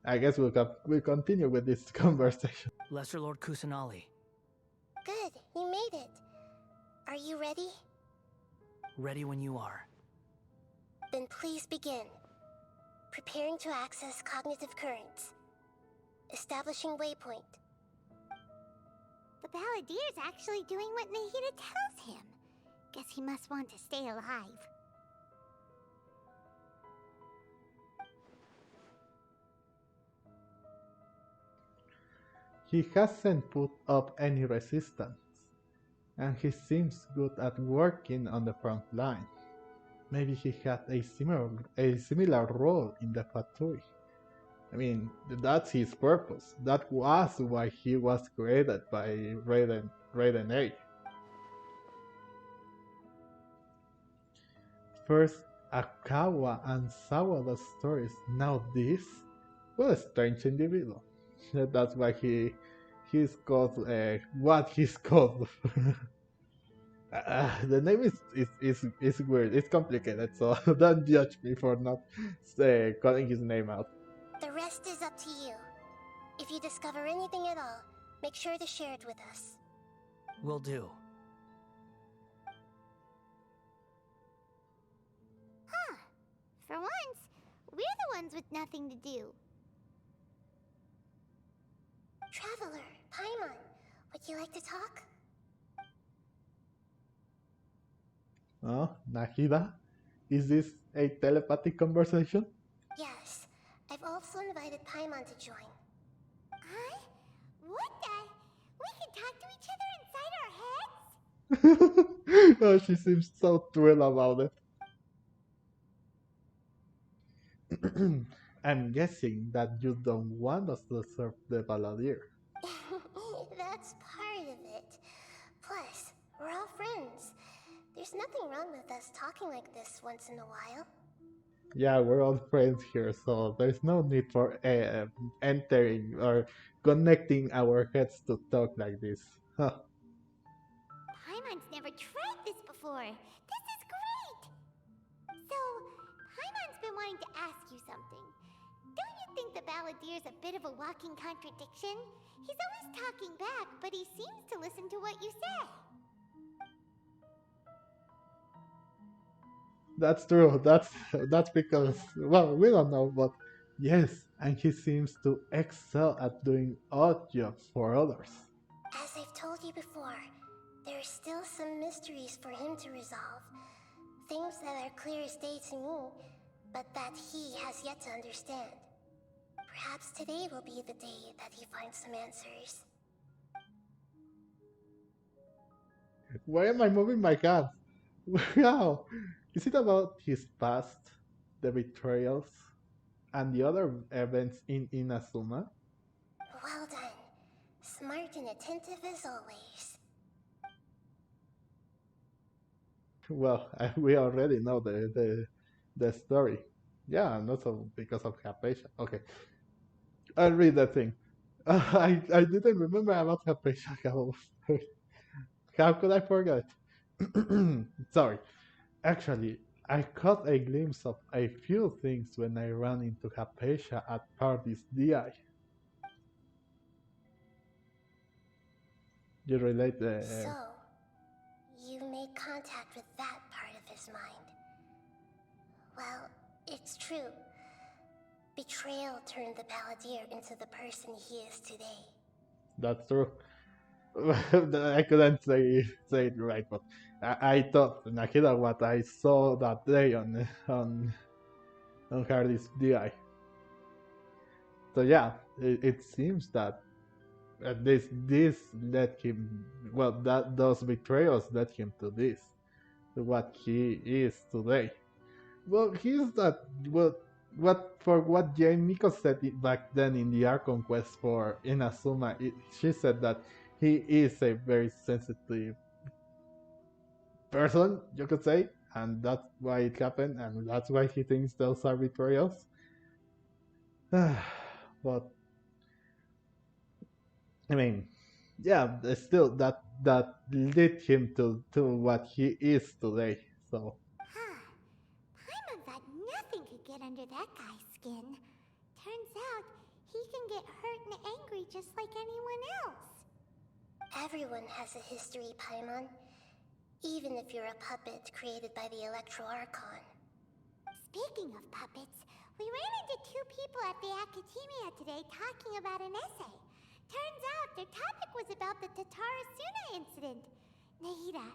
I guess we'll continue with this conversation. Lesser Lord Kusanali, Good, you made it. Are you ready? ready when you are. Then please begin. Preparing to access cognitive currents. Establishing waypoint. The Balladier's actually doing what Nahida tells him. Guess he must want to stay alive. He hasn't put up any resistance, and he seems good at working on the front line. Maybe he had a similar role in the factory. I mean, that's his purpose. That was why he was created by Raiden A. First Akawa and Sawada stories, now this? What a strange individual. That's why he's called what he's called. The name is weird. It's complicated, so don't judge me for not calling his name out. The rest is up to you. If you discover anything at all, make sure to share it with us. Will do. Huh. For once, we're the ones with nothing to do. Traveler, Paimon, would you like to talk? Oh, Nahida? Is this a telepathic conversation? I've also invited Paimon to join. Huh? What the? We can talk to each other inside our heads? Oh, she seems so thrilled about it. I'm guessing that you don't want us to serve the Balladeer. That's part of it. Plus, we're all friends. There's nothing wrong with us talking like this once in a while. Yeah, we're all friends here, so there's no need for entering or connecting our heads to talk like this. Huh. Paimon's never tried this before. This is great! So, Paimon's been wanting to ask you something. Don't you think the Balladier's a bit of a walking contradiction? He's always talking back, but he seems to listen to what you say. That's true. That's because, well, we don't know, but yes, and he seems to excel at doing odd jobs for others. As I've told you before, there are still some mysteries for him to resolve. Things that are clear as day to me, but that he has yet to understand. Perhaps today will be the day that he finds some answers. Why am I moving my hands? Wow! Is it about his past, the betrayals, and the other events in Inazuma? Well done. Smart and attentive as always. Well, we already know the story. Yeah, and also because of Hypatia. Okay, I'll read the thing. I didn't remember about Hypatia. How could I forget? Sorry. Actually, I caught a glimpse of a few things when I ran into Hypatia at Party's DI. You relate the... So, you made contact with that part of his mind. Well, it's true. Betrayal turned the Balladeer into the person he is today. That's true. I couldn't say it right, but I thought Nakida what I saw that day on Hardy's DI. So yeah, it seems that this led him, well, that those betrayals led him to this, to what he is today. Well, he's not, well, what Jane Miko said back then in the Archon quest for Inazuma, she said that he is a very sensitive person, you could say, and that's why it happened, and that's why he thinks those are betrayals. But I mean, yeah, still that led him to what he is today. So Huh. Paimon thought nothing could get under that guy's skin. Turns out, he can get hurt and angry just like anyone else. Everyone has a history, Paimon. Even if you're a puppet created by the Electro Archon. Speaking of puppets, we ran into two people at the Academia today talking about an essay. Turns out their topic was about the Tatarasuna incident. Nahida,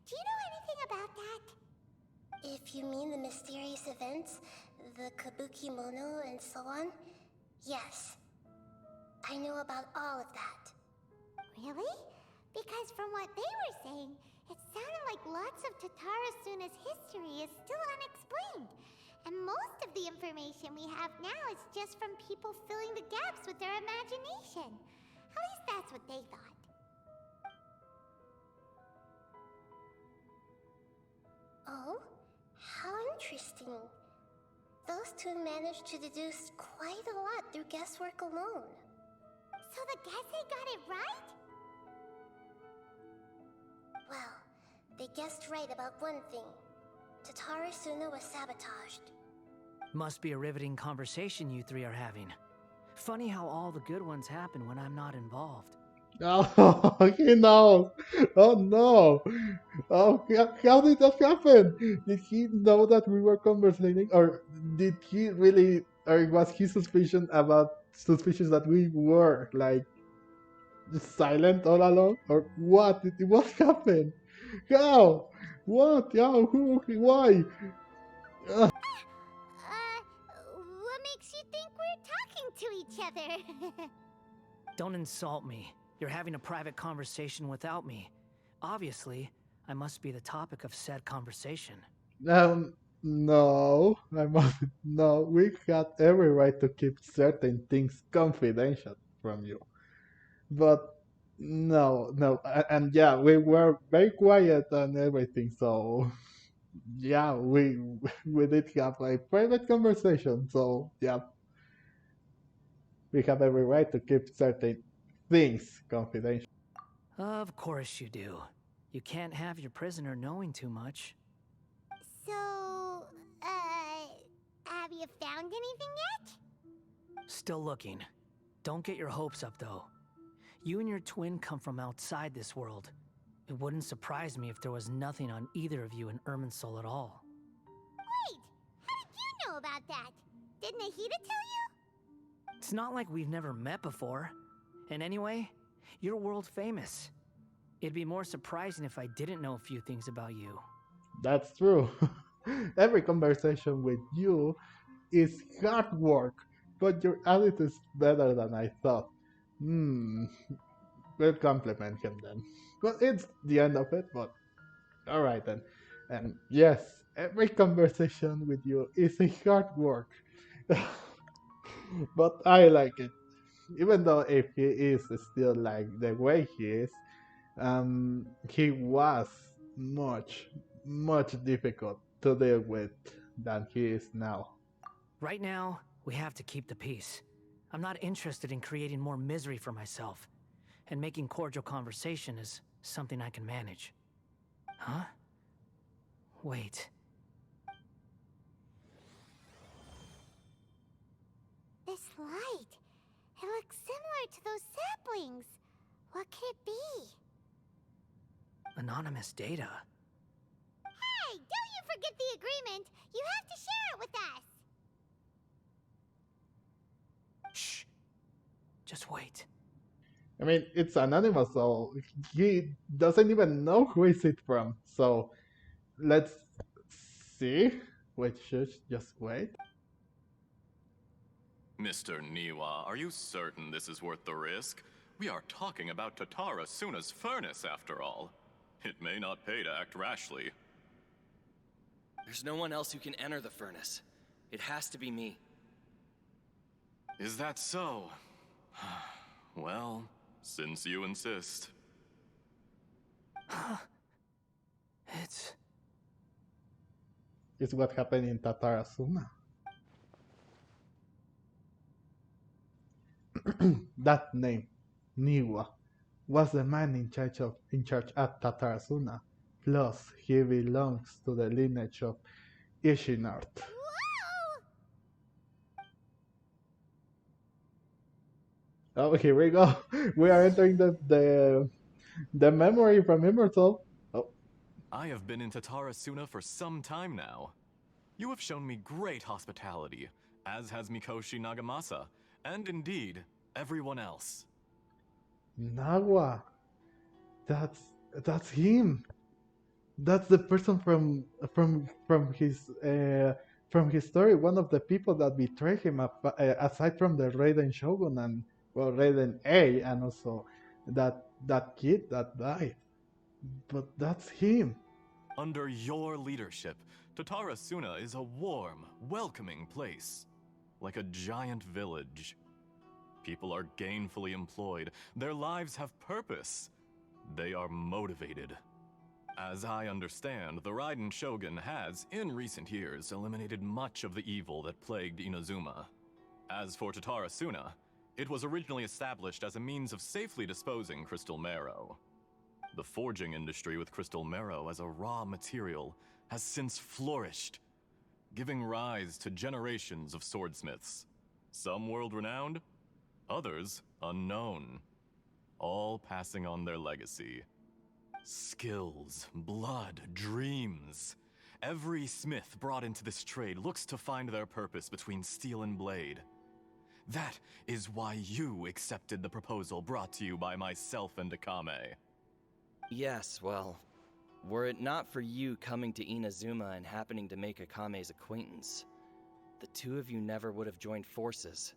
do you know anything about that? If you mean the mysterious events, the Kabuki Mono and so on, yes. I know about all of that. Really? Because from what they were saying, it sounded like lots of Tatarasuna's history is still unexplained. And most of the information we have now is just from people filling the gaps with their imagination. At least that's what they thought. Oh? How interesting. Those two managed to deduce quite a lot through guesswork alone. So the Gese got it right? Well, they guessed right about one thing. Tatarasuna was sabotaged. Must be a riveting conversation you three are having. Funny how all the good ones happen when I'm not involved. oh, he knows. Oh no! Oh, how did that happen? Did he know that we were conversating, or did he really, or was he suspicious that we were like just silent all along, or what? What happened? How? What? How? Who? Why? What makes you think we're together. Don't insult me. You're having a private conversation without me. Obviously, I must be the topic of said conversation. No, no. We had every right to keep certain things confidential from you. But no, and yeah, we were very quiet and everything. So yeah, we did have a private conversation. So yeah, we have every right to keep certain things confidential. Of course you do. You can't have your prisoner knowing too much. So, have you found anything yet? Still looking. Don't get your hopes up, though. You and your twin come from outside this world. It wouldn't surprise me if there was nothing on either of you in Irminsul at all. Wait, how did you know about that? Did Nahida tell you? It's not like we've never met before. And anyway, you're world famous. It'd be more surprising if I didn't know a few things about you. That's true. Every conversation with you is hard work, but your attitude is better than I thought. We'll compliment him then. But it's the end of it, but alright then. And yes, every conversation with you is a hard work. But I like it. Even though if he is still like the way he was much difficult to deal with than he is now. Right now, we have to keep the peace. I'm not interested in creating more misery for myself. And making cordial conversation is something I can manage. Huh? Wait. This light. It looks similar to those saplings. What could it be? Anonymous data. Hey, don't you forget the agreement. You have to share it with us. Shh. Just wait. I mean, it's anonymous, so he doesn't even know who is it from. So let's see. Wait, just wait. Mr. Niwa, are you certain this is worth the risk? We are talking about Tatara Suna's furnace, after all. It may not pay to act rashly. There's no one else who can enter the furnace. It has to be me. Is that so? Well, since you insist. It's what happened in Tatarasuna. That name, Niwa, was the man in charge at Tatarasuna. Plus, he belongs to the lineage of Ishinart. Whoa! Oh, here we go. We are entering the memory from Irminsul. Oh, I have been in Tatarasuna for some time now. You have shown me great hospitality, as has Mikoshi Nagamasa, and indeed, everyone else. Nawa. That's him. That's the person from his story. One of the people that betrayed him, aside from the Raiden Shogun and Raiden A, and also that kid that died. But that's him. Under your leadership, Tatarasuna is a warm, welcoming place. Like a giant village. People are gainfully employed. Their lives have purpose. They are motivated. As I understand, the Raiden Shogun has, in recent years, eliminated much of the evil that plagued Inazuma. As for Tatarasuna, it was originally established as a means of safely disposing crystal marrow. The forging industry with crystal marrow as a raw material has since flourished, giving rise to generations of swordsmiths. Some world-renowned, others unknown, all passing on their legacy. Skills, blood, dreams. Every smith brought into this trade looks to find their purpose between steel and blade. That is why you accepted the proposal brought to you by myself and Akame. Yes, well, were it not for you coming to Inazuma and happening to make Akame's acquaintance, the two of you never would have joined forces.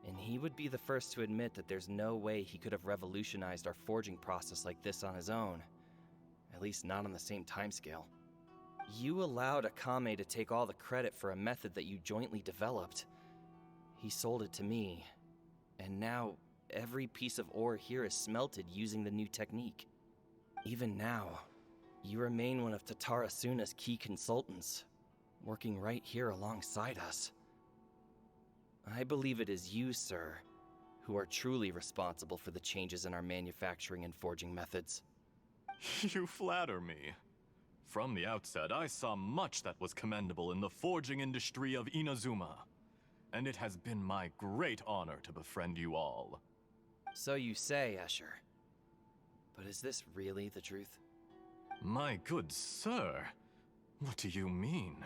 And he would be the first to admit that there's no way he could have revolutionized our forging process like this on his own. At least not on the same timescale. You allowed Akame to take all the credit for a method that you jointly developed. He sold it to me, and now every piece of ore here is smelted using the new technique. Even now, you remain one of Tatara Suna's key consultants, working right here alongside us. I believe it is you, sir, who are truly responsible for the changes in our manufacturing and forging methods. You flatter me. From the outset, I saw much that was commendable in the forging industry of Inazuma, and it has been my great honor to befriend you all. So you say, Escher. But is this really the truth? My good sir, what do you mean?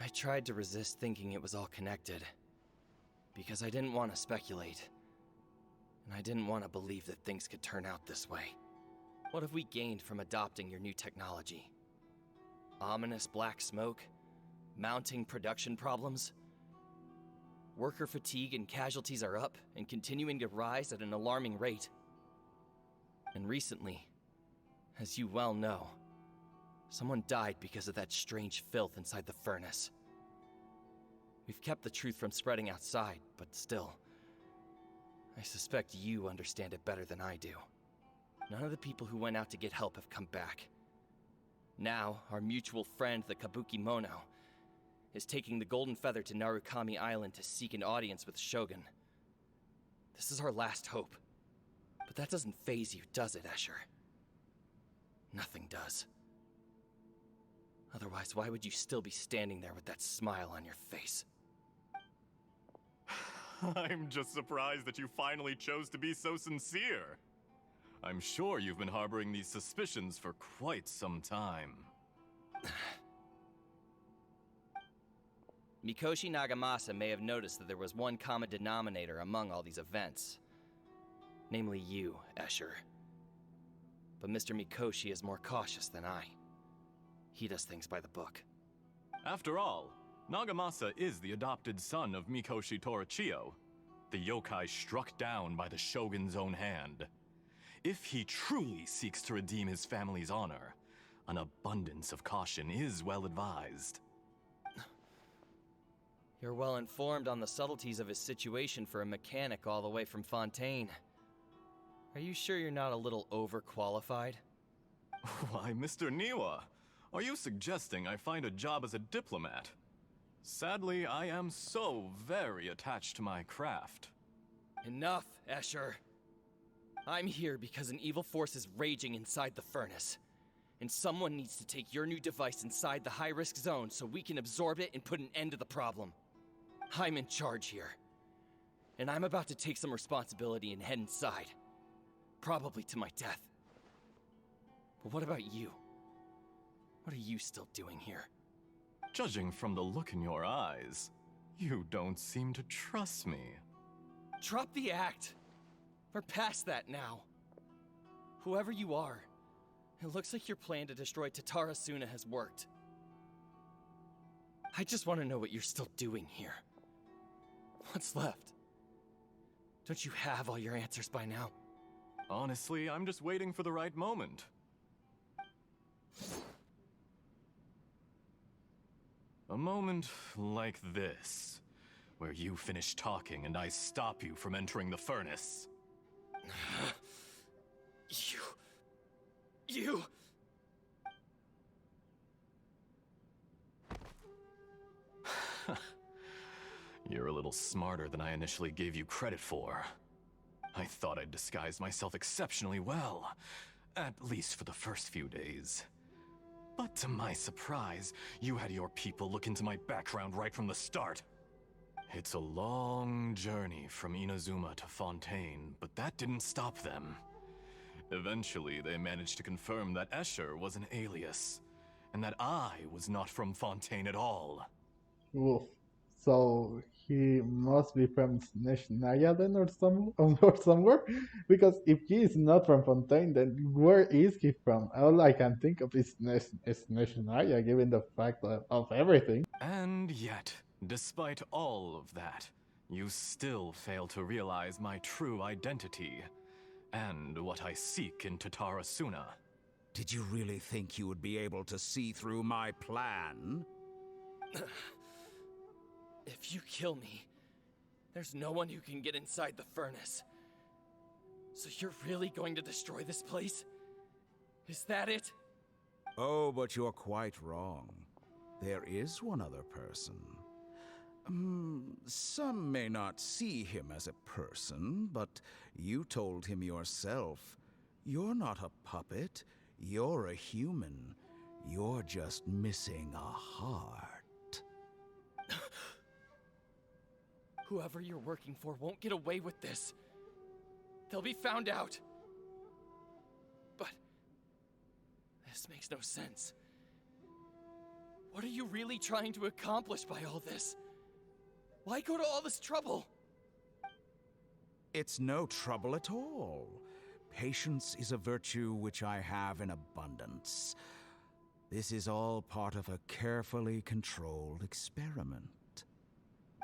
I tried to resist thinking it was all connected, because I didn't want to speculate, and I didn't want to believe that things could turn out this way. What have we gained from adopting your new technology? Ominous black smoke? Mounting production problems? Worker fatigue and casualties are up and continuing to rise at an alarming rate. And recently, as you well know, someone died because of that strange filth inside the furnace. We've kept the truth from spreading outside, but still, I suspect you understand it better than I do. None of the people who went out to get help have come back. Now, our mutual friend, the Kabuki Mono, is taking the Golden Feather to Narukami Island to seek an audience with Shogun. This is our last hope. But that doesn't faze you, does it, Escher? Nothing does. Otherwise, why would you still be standing there with that smile on your face? I'm just surprised that you finally chose to be so sincere. I'm sure you've been harboring these suspicions for quite some time. Mikoshi Nagamasa may have noticed that there was one common denominator among all these events. Namely you, Escher. But Mr. Mikoshi is more cautious than I. He does things by the book. After all, Nagamasa is the adopted son of Mikoshi Torichio, the yokai struck down by the Shogun's own hand. If he truly seeks to redeem his family's honor, an abundance of caution is well advised. You're well informed on the subtleties of his situation for a mechanic all the way from Fontaine. Are you sure you're not a little overqualified? Why, Mr. Niwa, are you suggesting I find a job as a diplomat? Sadly, I am so very attached to my craft. Enough, Escher. I'm here because an evil force is raging inside the furnace. And someone needs to take your new device inside the high-risk zone so we can absorb it and put an end to the problem. I'm in charge here. And I'm about to take some responsibility and head inside. Probably to my death. But what about you? What are you still doing here? Judging from the look in your eyes, you don't seem to trust me. Drop the act! We're past that now. Whoever you are, it looks like your plan to destroy Tatara Suna has worked. I just want to know what you're still doing here. What's left? Don't you have all your answers by now? Honestly, I'm just waiting for the right moment. A moment like this, where you finish talking and I stop you from entering the furnace. You... You're a little smarter than I initially gave you credit for. I thought I'd disguised myself exceptionally well, at least for the first few days. But to my surprise, you had your people look into my background right from the start. It's a long journey from Inazuma to Fontaine, but that didn't stop them. Eventually, they managed to confirm that Escher was an alias, and that I was not from Fontaine at all. Oof. So he must be from Snezhnaya then, or somewhere? Because if he is not from Fontaine, then where is he from? All I can think of is Snezhnaya, given the fact of everything. And yet, despite all of that, You still fail to realize my true identity, and what I seek in Tatara Suna. Did you really think you would be able to see through my plan? If you kill me, there's no one who can get inside the furnace. So you're really going to destroy this place? Is that it? Oh, but you're quite wrong. There is one other person. Some may not see him as a person, but you told him yourself. You're not a puppet. You're a human. You're just missing a heart. Whoever you're working for won't get away with this. They'll be found out. But this makes no sense. What are you really trying to accomplish by all this? Why go to all this trouble? It's no trouble at all. Patience is a virtue which I have in abundance. This is all part of a carefully controlled experiment.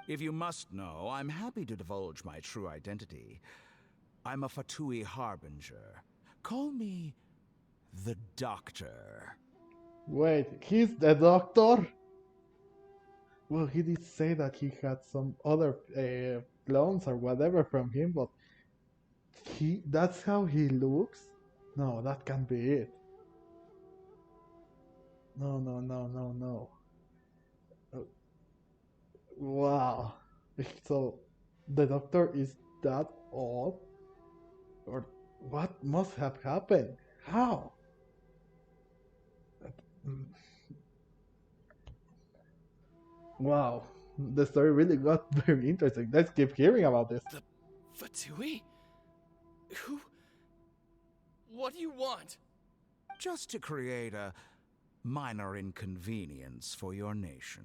If you must know, I'm happy to divulge my true identity. I'm a Fatui Harbinger. Call me the Doctor. Wait, he's the doctor? Well, he did say that he had some other clones or whatever from him, but that's how he looks? No, that can't be it. No, no, no, no, no. Wow. So, the doctor is that old? Or what must have happened? How? Wow. The story really got very interesting. Let's keep hearing about this. The Fatui? Who? What do you want? Just to create a minor inconvenience for your nation.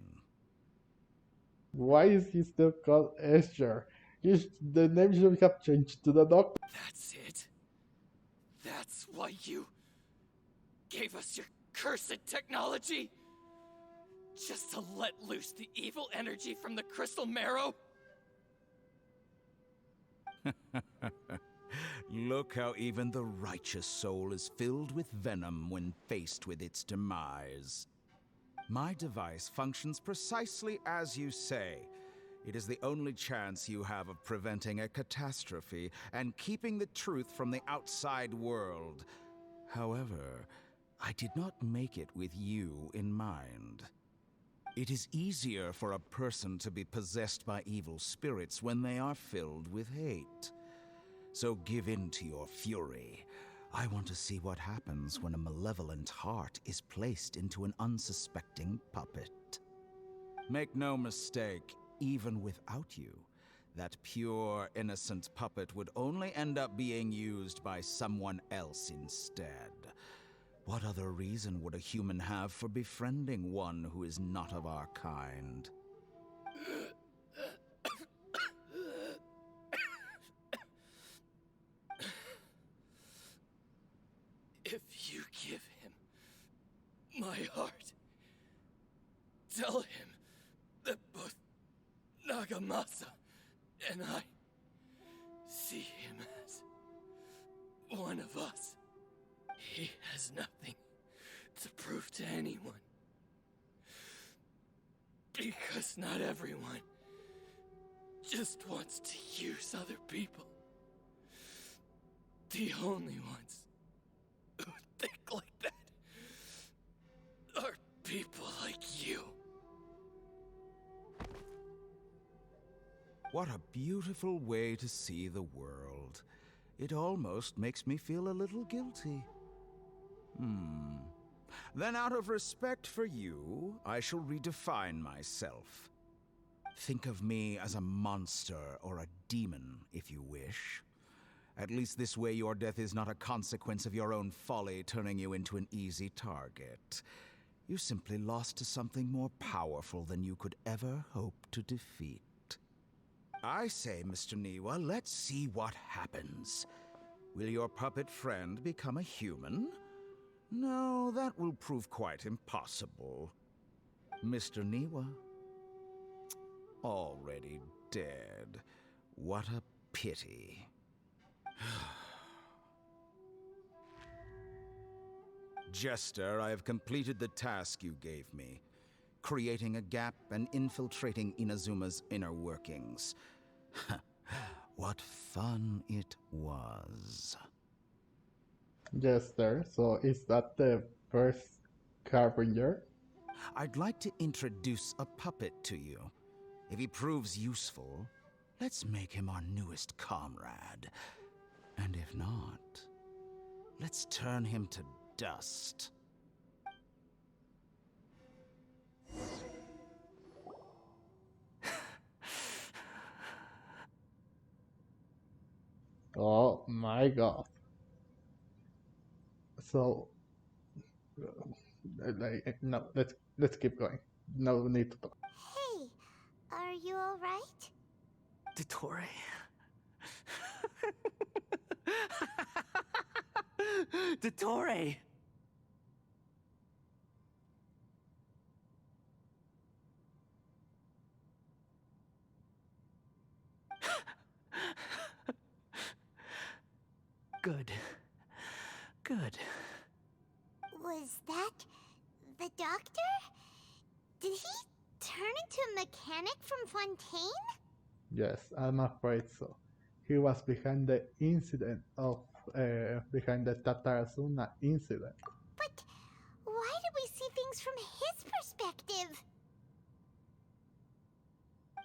Why is he still called Escher? The name should have changed to the doctor. That's it? That's why you gave us your cursed technology? Just to let loose the evil energy from the crystal marrow? Look how even the righteous soul is filled with venom when faced with its demise. My device functions precisely as you say. It is the only chance you have of preventing a catastrophe and keeping the truth from the outside world. However, I did not make it with you in mind. It is easier for a person to be possessed by evil spirits when they are filled with hate. So give in to your fury. I want to see what happens when a malevolent heart is placed into an unsuspecting puppet. Make no mistake, even without you, that pure, innocent puppet would only end up being used by someone else instead. What other reason would a human have for befriending one who is not of our kind? If you give him my heart, tell him that both Nagamasa and I see him as one of us. He has nothing to prove to anyone. Because not everyone just wants to use other people. The only ones who think like that are people like you. What a beautiful way to see the world. It almost makes me feel a little guilty. Then out of respect for you, I shall redefine myself. Think of me as a monster or a demon, if you wish. At least this way your death is not a consequence of your own folly turning you into an easy target. You simply lost to something more powerful than you could ever hope to defeat. I say, Mr. Niwa, let's see what happens. Will your puppet friend become a human? No, that will prove quite impossible. Mr. Niwa, already dead. What a pity. Jester, I have completed the task you gave me, creating a gap and infiltrating Inazuma's inner workings. What fun it was. Jester, so is that the first Carpenter? I'd like to introduce a puppet to you. If he proves useful, let's make him our newest comrade. And if not, let's turn him to dust. Oh my god. So, no, let's keep going. No need to talk. Hey, are you alright? Dottore. Dottore! Good. Good. Was that the doctor? Did he turn into a mechanic from Fontaine? Yes, I'm afraid so. He was behind the incident of behind the Tatarasuna incident. But why did we see things from his perspective?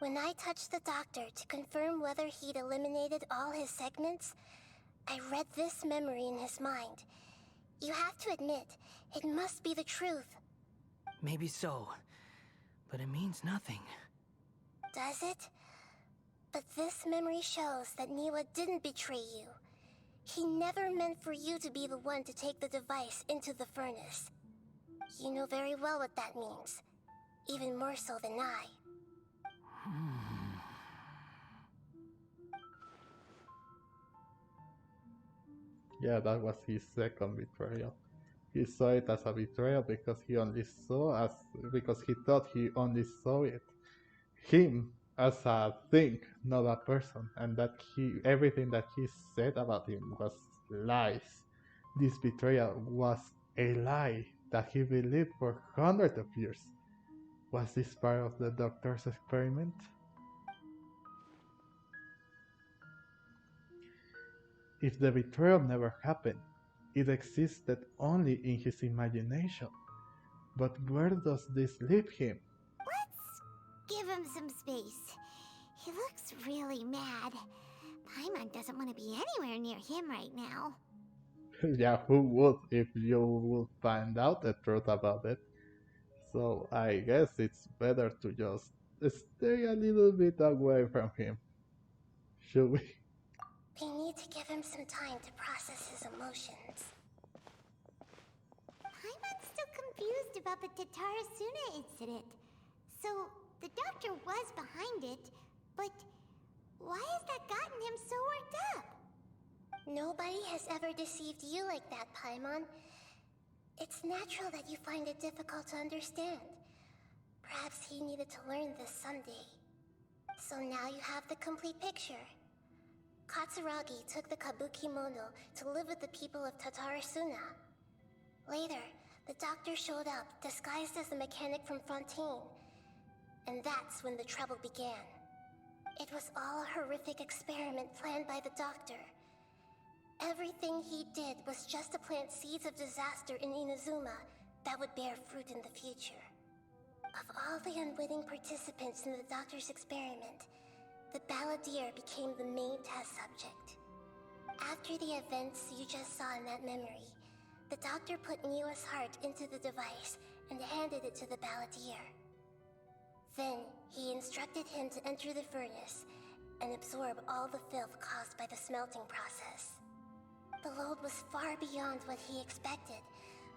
When I touched the doctor to confirm whether he'd eliminated all his segments, I read this memory in his mind. You have to admit, it must be the truth. Maybe so, but it means nothing. Does it? But this memory shows that Niwa didn't betray you. He never meant for you to be the one to take the device into the furnace. You know very well what that means. Even more so than I. Yeah, that was his second betrayal. He saw it as a betrayal because he thought he only saw him as a thing, not a person, and that everything that he said about him was lies. This betrayal was a lie that he believed for hundreds of years. Was this part of the doctor's experiment? If the betrayal never happened, it existed only in his imagination. But where does this leave him? Let's give him some space. He looks really mad. Paimon doesn't want to be anywhere near him right now. Yeah, who would if you would find out the truth about it? So I guess it's better to just stay a little bit away from him. Should we? We need to give him some time to process his emotions. Paimon's still confused about the Tatarasuna incident. So, the doctor was behind it, but why has that gotten him so worked up? Nobody has ever deceived you like that, Paimon. It's natural that you find it difficult to understand. Perhaps he needed to learn this someday. So now you have the complete picture. Katsuragi took the Kabuki Mono to live with the people of Tatarasuna. Later, the doctor showed up, disguised as a mechanic from Fontaine. And that's when the trouble began. It was all a horrific experiment planned by the doctor. Everything he did was just to plant seeds of disaster in Inazuma that would bear fruit in the future. Of all the unwitting participants in the doctor's experiment, the balladeer became the main test subject. After the events you just saw in that memory, the doctor put Niwa's heart into the device and handed it to the balladeer. Then, he instructed him to enter the furnace and absorb all the filth caused by the smelting process. The load was far beyond what he expected,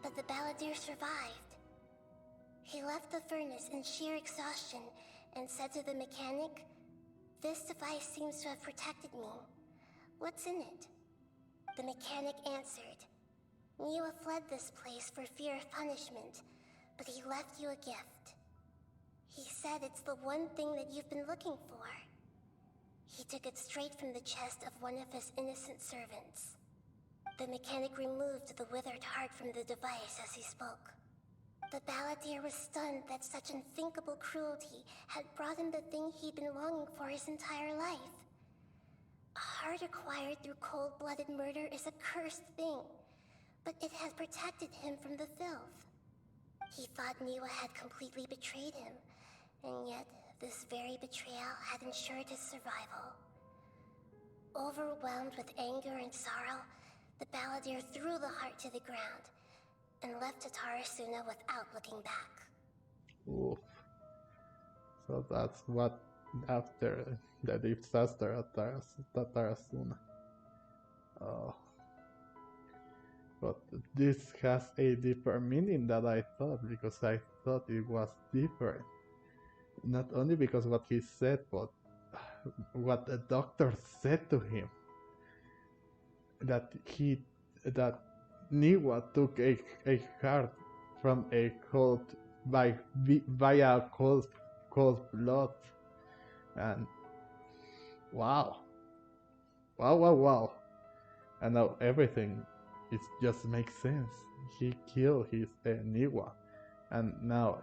but the balladeer survived. He left the furnace in sheer exhaustion and said to the mechanic, "This device seems to have protected me. What's in it?" The mechanic answered, "Niwa fled this place for fear of punishment, but he left you a gift. He said it's the one thing that you've been looking for." He took it straight from the chest of one of his innocent servants. The mechanic removed the withered heart from the device as he spoke. The balladeer was stunned that such unthinkable cruelty had brought him the thing he'd been longing for his entire life. A heart acquired through cold-blooded murder is a cursed thing, but it had protected him from the filth. He thought Niwa had completely betrayed him, and yet this very betrayal had ensured his survival. Overwhelmed with anger and sorrow, the balladeer threw the heart to the ground and left Tatarasuna without looking back. Oof. So that's what after the disaster at Tatarasuna. Oh. But this has a deeper meaning than I thought, because I thought it was different. Not only because what he said, but what the doctor said to him. That Niwa took a heart from a cult via cold blood, and wow, and now everything just makes sense. He killed his Niwa, and now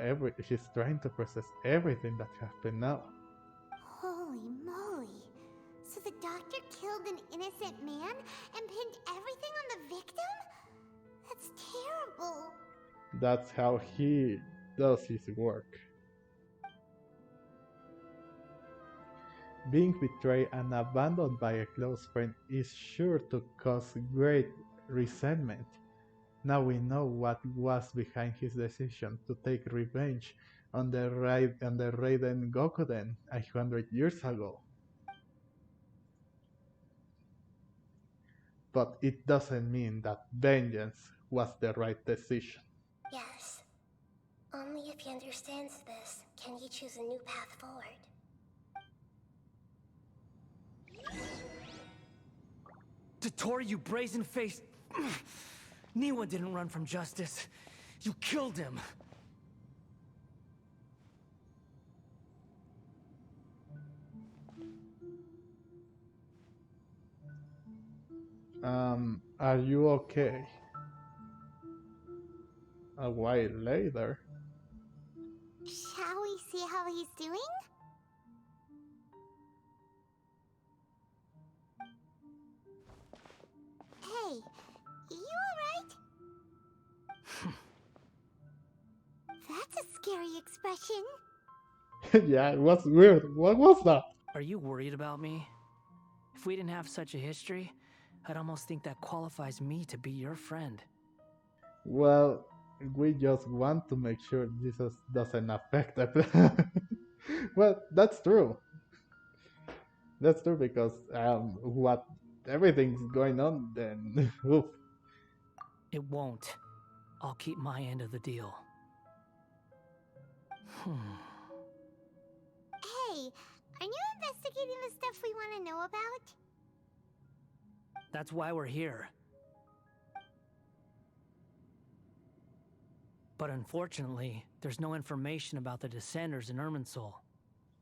he's trying to process everything that happened now. Holy moly. So the doctor killed an innocent man and pinned everything on the victim? That's terrible. That's how he does his work. Being betrayed and abandoned by a close friend is sure to cause great resentment. Now we know what was behind his decision to take revenge on the Raiden Gokuden 100 years ago. But it doesn't mean that vengeance was the right decision. Yes. Only if he understands this can he choose a new path forward. Tottori, you brazen-faced... Niwa didn't run from justice. You killed him. Are you okay? A while later. Shall we see how he's doing? Hey, you alright? That's a scary expression. Yeah, it was weird. What was that? Are you worried about me? If we didn't have such a history, I'd almost think that qualifies me to be your friend. Well, we just want to make sure this doesn't affect it. Well, that's true. That's true because what everything's going on, then oof. It won't. I'll keep my end of the deal. Hey, are you investigating the stuff we want to know about? That's why we're here. But unfortunately, there's no information about the Descenders in Irminsul.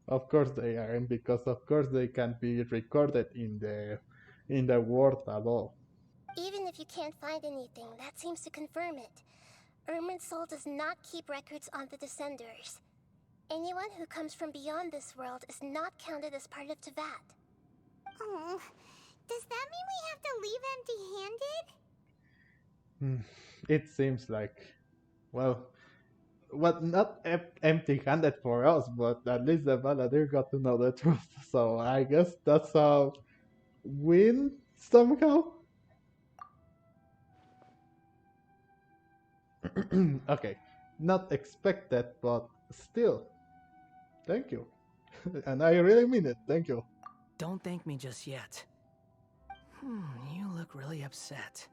Of course they are, and because of course they can be recorded in the world at all. Even if you can't find anything, that seems to confirm it. Irminsul does not keep records on the Descenders. Anyone who comes from beyond this world is not counted as part of Teyvat. Oh, does that mean we have to leave empty-handed? It seems like, well, not empty-handed for us, but at least the Balladeer got to know the truth. So I guess that's a win somehow. Okay, not expected, but still, thank you. And I really mean it, thank you. Don't thank me just yet. You look really upset.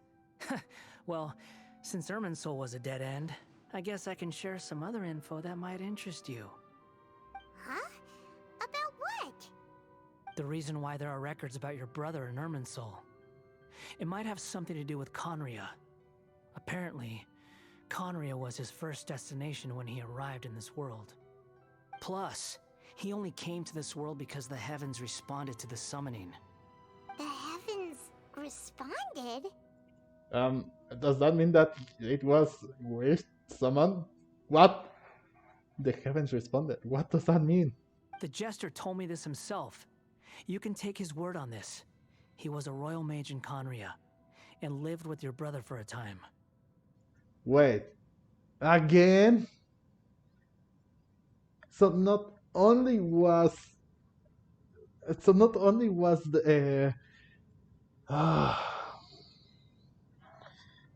Well, since Irminsul was a dead end, I guess I can share some other info that might interest you. Huh? About what? The reason why there are records about your brother in Irminsul. It might have something to do with Conria. Apparently, Conria was his first destination when he arrived in this world. Plus, He only came to this world because the heavens responded to the summoning. The heavens responded? Does that mean that it was wished summoned? What? The heavens responded. What does that mean? The jester told me this himself. You can take his word on this. He was a royal mage in Conria, and lived with your brother for a time. Wait, again? So not only was the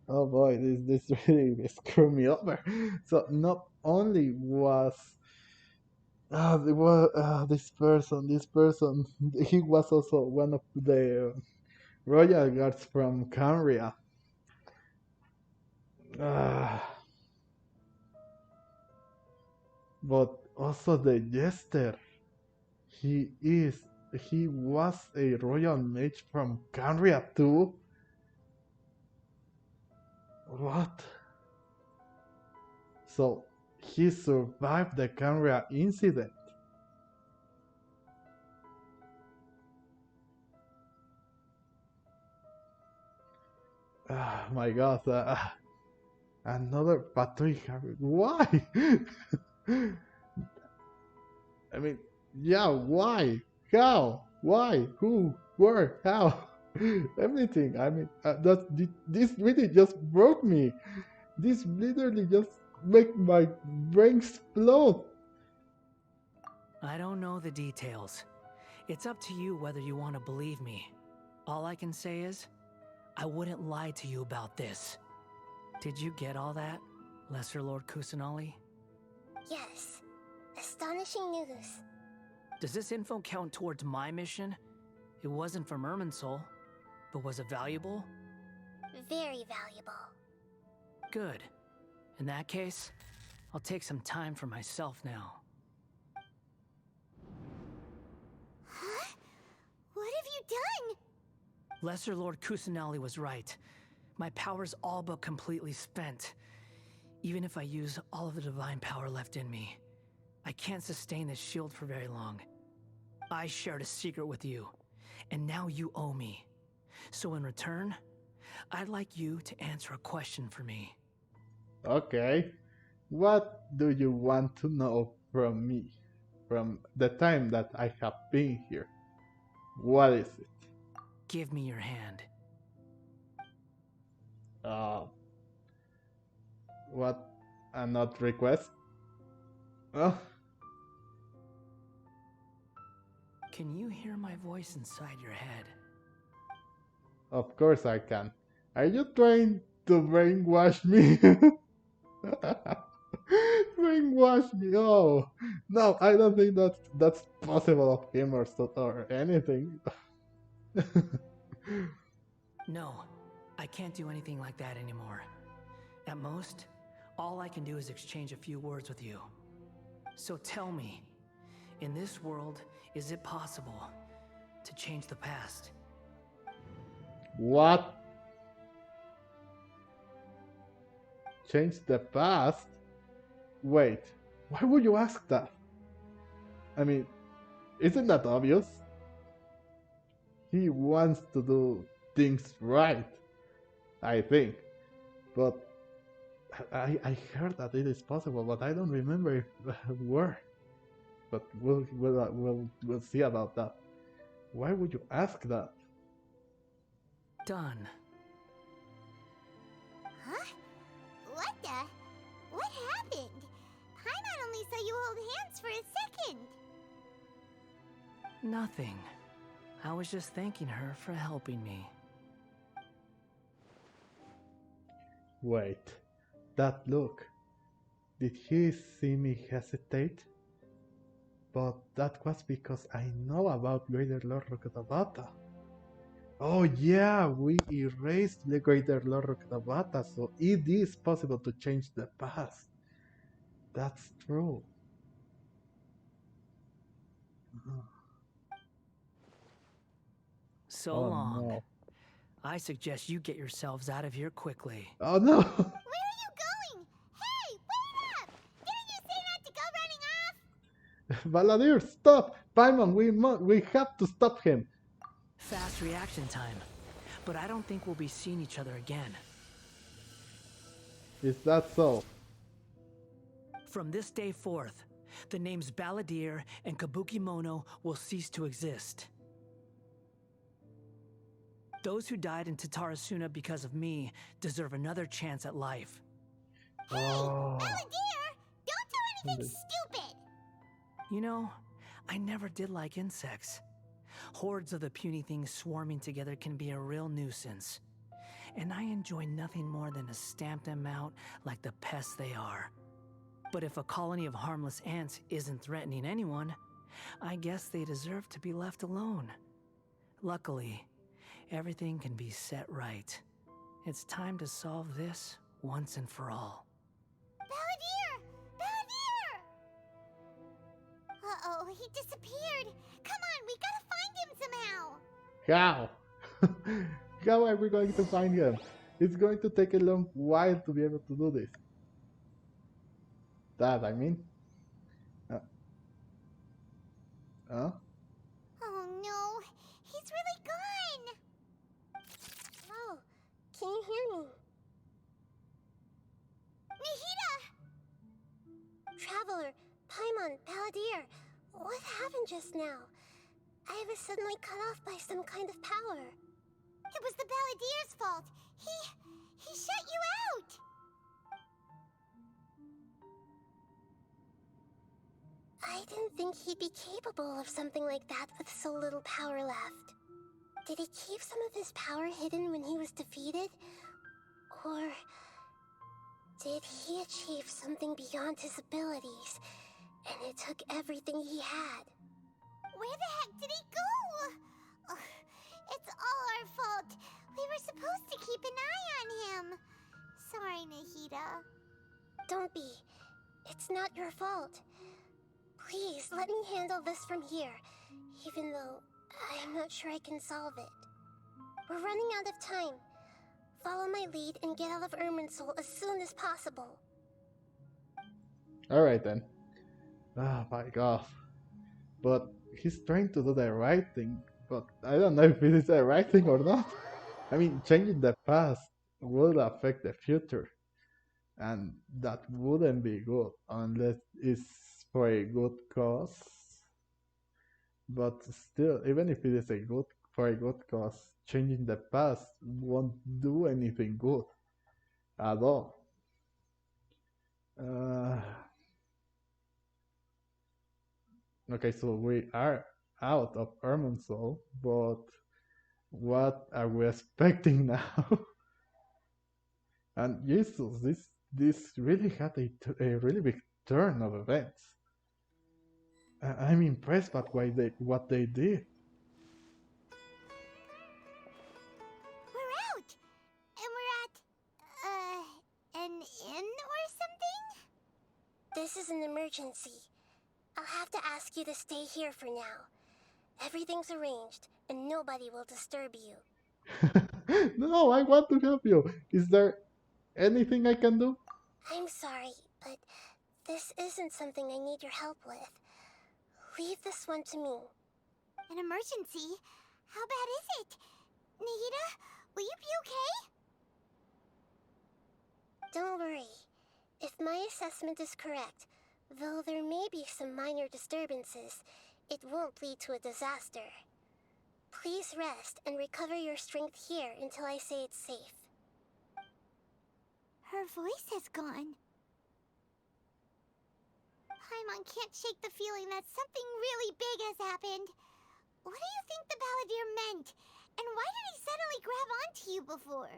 oh boy, this really screwed me over. So not only was this person, he was also one of the royal guards from Canria. But also the jester. He was a royal mage from Canria too. What? So he survived the Canria incident. My God! Another Patrick Harry. Why? I mean, yeah. Why? How? Why? Who? Where? How? Everything. I mean, this really just broke me. This literally just make my brain explode. I don't know the details. It's up to you whether you want to believe me. All I can say is, I wouldn't lie to you about this. Did you get all that, Lesser Lord Kusanali? Yes. Astonishing news. Does this info count towards my mission? It wasn't from Irminsul, but was it valuable? Very valuable. Good. In that case, I'll take some time for myself now. Huh? What have you done? Lesser Lord Kusanali was right. My power's all but completely spent. Even if I use all of the divine power left in me, I can't sustain this shield for very long. I shared a secret with you, and now you owe me. So in return, I'd like you to answer a question for me. Okay. What do you want to know from me? From the time that I have been here? What is it? Give me your hand. What? A not request? Oh, Can you hear my voice inside your head? of course I can. Are you trying to brainwash me? Brainwash me? Oh, no, I don't think that's possible of him or anything. No, I can't do anything like that anymore. At most, all I can do is exchange a few words with you. So tell me, in this world, is it possible to change the past? What? Change the past? Wait, why would you ask that? I mean, isn't that obvious? He wants to do things right, I think. But I heard that it is possible, but I don't remember where. But we'll see about that. Why would you ask that? Done. Huh? What the? What happened? Paimon only saw you hold hands for a second. Nothing. I was just thanking her for helping me. Wait, that look. Did he see me hesitate? But that was because I know about Greater Lord Rokutabata. Oh yeah, we erased the Greater Lord Rokutabata, so it is possible to change the past. That's true. So Oh long. no. I suggest you get yourselves out of here quickly. Oh no! Where are you going? Hey, wait up! Didn't you say not to go running off? Balladeer, stop! Paimon, we have to stop him! Fast reaction time. But I don't think we'll be seeing each other again. Is that so? From this day forth, the names Balladeer and Kabukimono will cease to exist. Those who died in Tatarasuna because of me deserve another chance at life. Hey, Balladeer! Don't do anything stupid! You know, I never did like insects. Hordes of the puny things swarming together can be a real nuisance. And I enjoy nothing more than to stamp them out like the pests they are. But if a colony of harmless ants isn't threatening anyone, I guess they deserve to be left alone. Luckily, everything can be set right. It's time to solve this once and for all. Balladeer! Balladeer! Uh-oh, he disappeared. Come on, we gotta find him somehow. How? How are we going to find him? It's going to take a long while to be able to do this. That, I mean. Huh? Oh no, he's really gone. Oh, can you hear me? Nahida! Traveler, Paimon, Balladeer, what happened just now? I was suddenly cut off by some kind of power. It was the Balladeer's fault. He shut you out. I didn't think he'd be capable of something like that with so little power left. Did he keep some of his power hidden when he was defeated? Or did he achieve something beyond his abilities, and it took everything he had? Where the heck did he go? Ugh, it's all our fault. We were supposed to keep an eye on him. Sorry, Nahida. Don't be. It's not your fault. Please, let me handle this from here, even though I'm not sure I can solve it. We're running out of time. Follow my lead and get out of Irminsul as soon as possible. Alright then. Oh my god. But he's trying to do the right thing, but I don't know if it is the right thing or not. I mean, changing the past will affect the future, and that wouldn't be good unless it's for a good cause. But still, even if it is for a good cause, changing the past won't do anything good at all. Okay, so we are out of Irminsul, but what are we expecting now? And Jesus, this really had a really big turn of events. I'm impressed by what they did. We're out! And we're at, an inn or something? This is an emergency. I'll have to ask you to stay here for now. Everything's arranged, and nobody will disturb you. No, I want to help you. Is there anything I can do? I'm sorry, but this isn't something I need your help with. Leave this one to me. An emergency? How bad is it? Nahida, will you be okay? Don't worry. If my assessment is correct, though there may be some minor disturbances, it won't lead to a disaster. Please rest and recover your strength here until I say it's safe. Her voice has gone. Paimon can't shake the feeling that something really big has happened. What do you think the Balladeer meant? And why did he suddenly grab onto you before?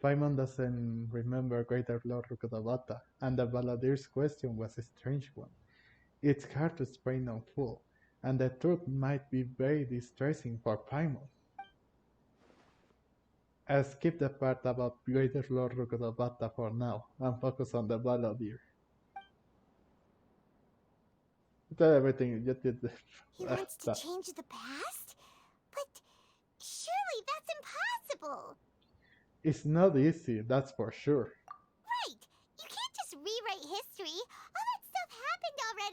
Paimon doesn't remember Greater Lord Rukadabata, and the Balladeer's question was a strange one. It's hard to explain on full, and the truth might be very distressing for Paimon. I'll skip the part about Greater Lord Rukadabata for now, and focus on the Balladeer. Tell everything you did. He wants to change the past? But surely that's impossible! It's not easy, that's for sure. Right! You can't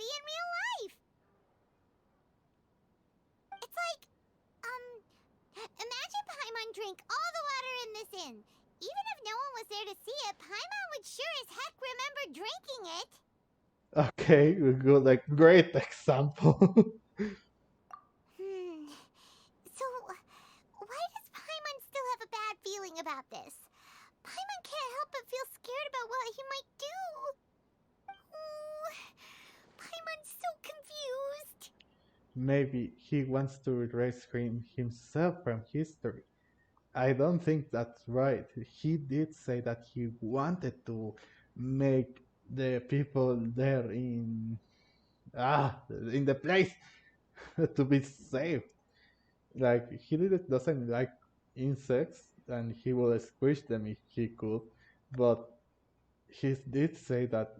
body in real life. It's like, imagine Paimon drank all the water in this inn. Even if no one was there to see it, Paimon would sure as heck remember drinking it. Okay, we got a great example. So, why does Paimon still have a bad feeling about this? Paimon can't help but feel scared about what he might do. Paimon's so confused. Maybe he wants to erase himself from history. I don't think that's right. He did say that he wanted to make the people there in the place to be safe. Like doesn't like insects, and he will squish them if he could. But he did say that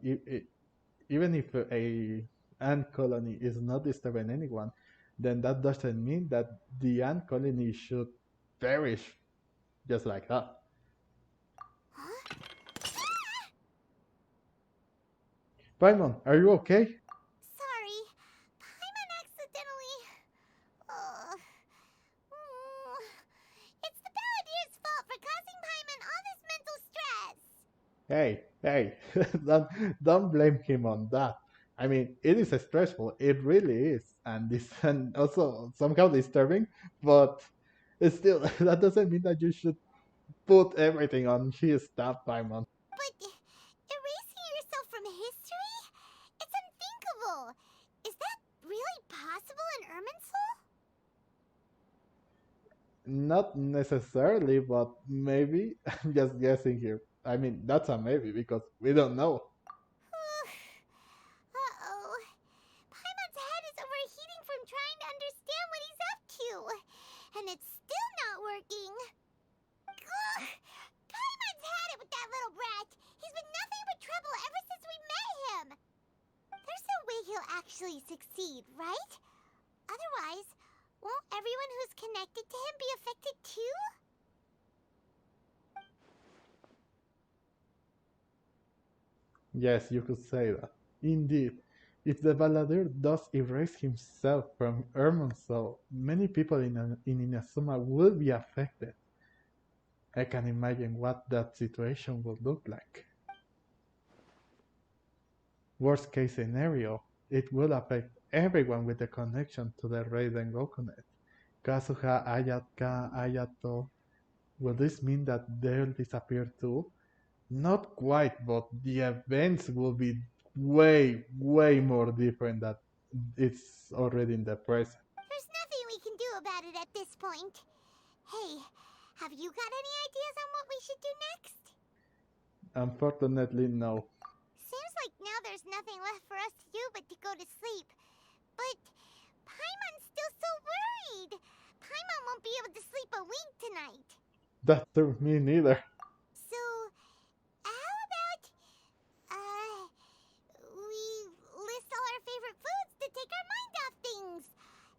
even if a ant colony is not disturbing anyone, then that doesn't mean that the ant colony should perish just like that. Huh? Paimon, are you okay? Sorry. Paimon accidentally... It's the Balladeer's fault for causing Paimon all this mental stress. Hey, don't blame him on that. I mean, it is stressful. It really is, and this and also somehow disturbing. But it's still that doesn't mean that you should put everything on his staff, Paimon. But erasing yourself from history? It's unthinkable. Is that really possible in Irminsul? Not necessarily, but maybe. I'm just guessing here. I mean, that's a maybe because we don't know. Uh-oh. Paimon's head is overheating from trying to understand what he's up to. And it's still not working. Ugh. Paimon's had it with that little brat. He's been nothing but trouble ever since we met him. There's no way he'll actually succeed, right? Otherwise, won't everyone who's connected to him be affected too? Yes, you could say that. Indeed, if the Balladeer does erase himself from Irminsul, many people in Inazuma will be affected. I can imagine what that situation would look like. Worst case scenario, it will affect everyone with a connection to the Raiden Gokunet. Kazuha, Ayaka, Ayato. Will this mean that they'll disappear too? Not quite, but the events will be way, way more different than it's already in the present. There's nothing we can do about it at this point. Hey, have you got any ideas on what we should do next? Unfortunately, no. Seems like now there's nothing left for us to do but to go to sleep. But Paimon's still so worried. Paimon won't be able to sleep a wink tonight. That took me neither. So, how about, we list all our favorite foods to take our mind off things?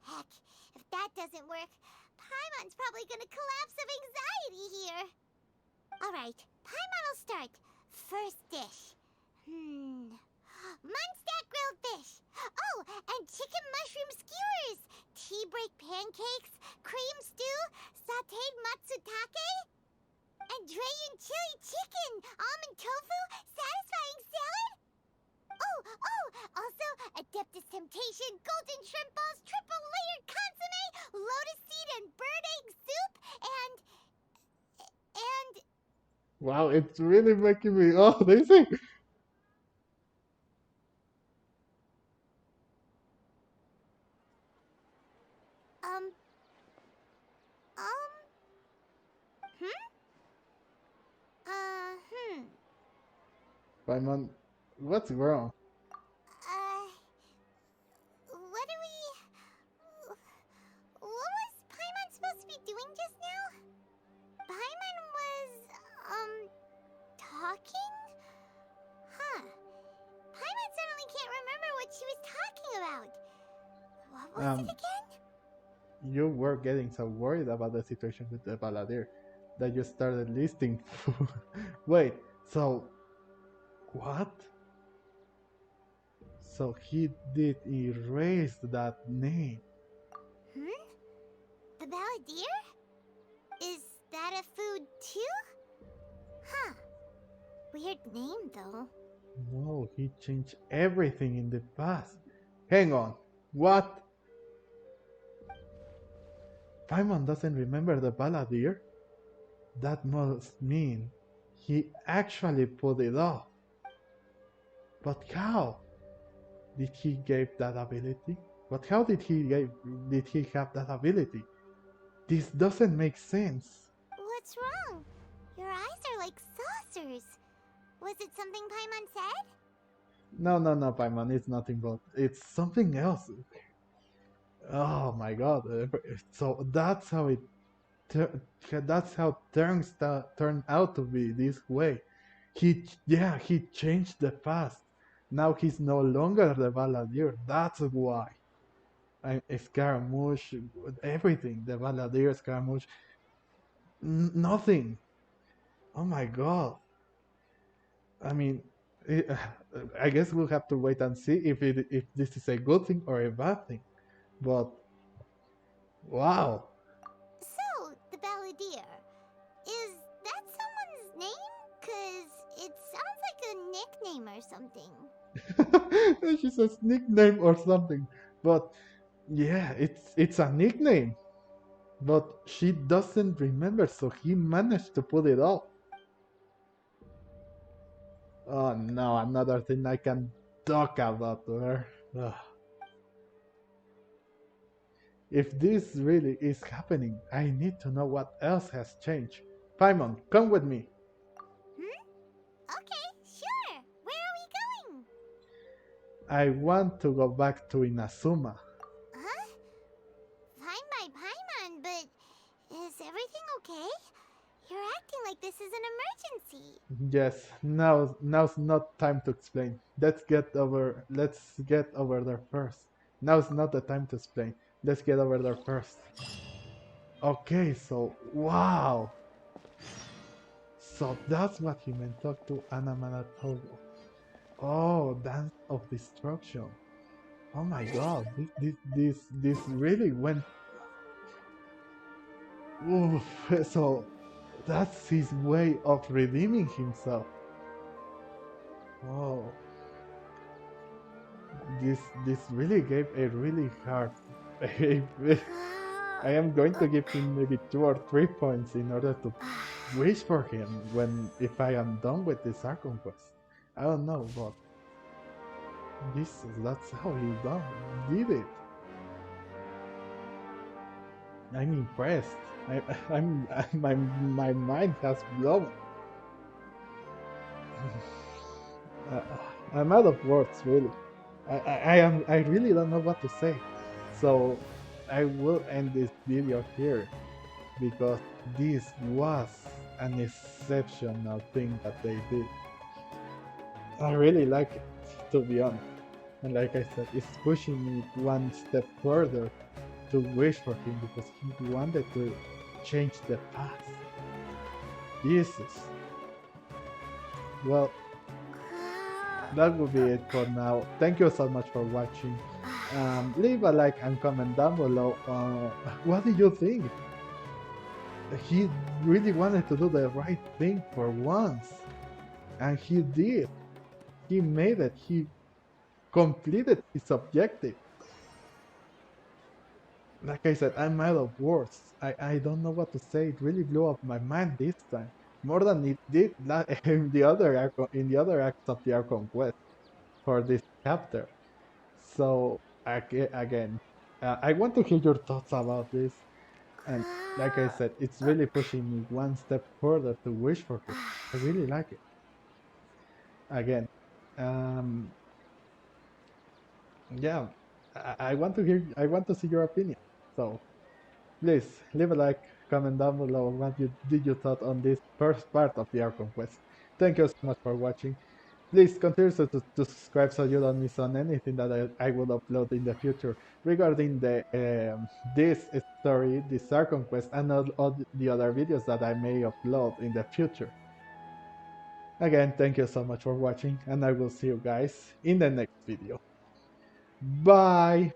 Heck, if that doesn't work, Paimon's probably gonna collapse of anxiety here. Alright, Paimon will start. First dish. Munstack grilled fish. Oh, and chicken mushroom skewers. Tea break pancakes. Cream stew. Sauteed matsutake. And Drayan chili chicken. Almond tofu. Satisfying salad. Oh, also Adeptus Temptation. Golden shrimp balls. Triple layered consomme. Lotus seed and bird egg soup. And... Wow, it's really making me dizzy. Paimon, what's wrong? What do we... What was Paimon supposed to be doing just now? Paimon was, talking? Huh. Paimon suddenly can't remember what she was talking about. What was it again? You were getting so worried about the situation with the Balladeer that you started listing Wait, so... What? So he did erase that name. Hmm? The Balladeer? Is that a food too? Huh. Weird name though. No, he changed everything in the past. Hang on. What? Paimon doesn't remember the Balladeer? That must mean he actually put it off. But how? Did he give that ability? But how did he have that ability? This doesn't make sense. What's wrong? Your eyes are like saucers. Was it something Paimon said? No, Paimon, it's nothing but it's something else. Oh my god. So that's how it that's how turned out to be this way. He changed the past. Now he's no longer the Balladeer. That's why. Scaramouche, everything. The Balladeer, Scaramouche, nothing. Oh my god. I mean, it, I guess we'll have to wait and see if this is a good thing or a bad thing. But wow. So, the Balladeer. Is that someone's name? 'Cause it sounds like a nickname or something. She says nickname or something. But yeah, it's a nickname. But she doesn't remember, so he managed to put it off. Oh no, another thing I can talk about to her. Ugh. If this really is happening, I need to know what else has changed. Paimon, come with me. Okay, sure. Where are we going? I want to go back to Inazuma. Huh? Fine by Paimon, but is everything okay? You're acting like this is an emergency. Yes, now's not time to explain. Let's get over there first. Now's not the time to explain. Let's get over there first. Okay, so wow. So that's what he meant talk to Anamana Togo. Oh, Dance of Destruction. Oh my god, this really went. Oof, so that's his way of redeeming himself. Oh, this really gave a really hard. I am going to give him maybe 2 or 3 points in order to wish for him if I am done with this Archon quest. I don't know, but that's how he did it. I'm impressed. My mind has blown. I'm out of words, really. I really don't know what to say. So I will end this video here because this was an exceptional thing that they did. I really like it, to be honest. And like I said, it's pushing me one step further to wish for him because he wanted to change the past. Jesus. Well, that will be it for now. Thank you so much for watching. Leave a like and comment down below. What do you think? He really wanted to do the right thing for once, and he did. He made it. He completed his objective. Like I said, I'm out of words. I don't know what to say. It really blew up my mind this time, more than it did in the other acts of the Archon quest for this chapter. So again, I want to hear your thoughts about this. And like I said, it's really pushing me one step further to wish for it. I really like it. Again, yeah, I want to see your opinion. So please leave a like, comment down below what you thought on this first part of the Archon quest. Thank you so much for watching. Please consider to subscribe so you don't miss on anything that I will upload in the future regarding this story, this Archon quest, and all the other videos that I may upload in the future. Again, thank you so much for watching, and I will see you guys in the next video. Bye!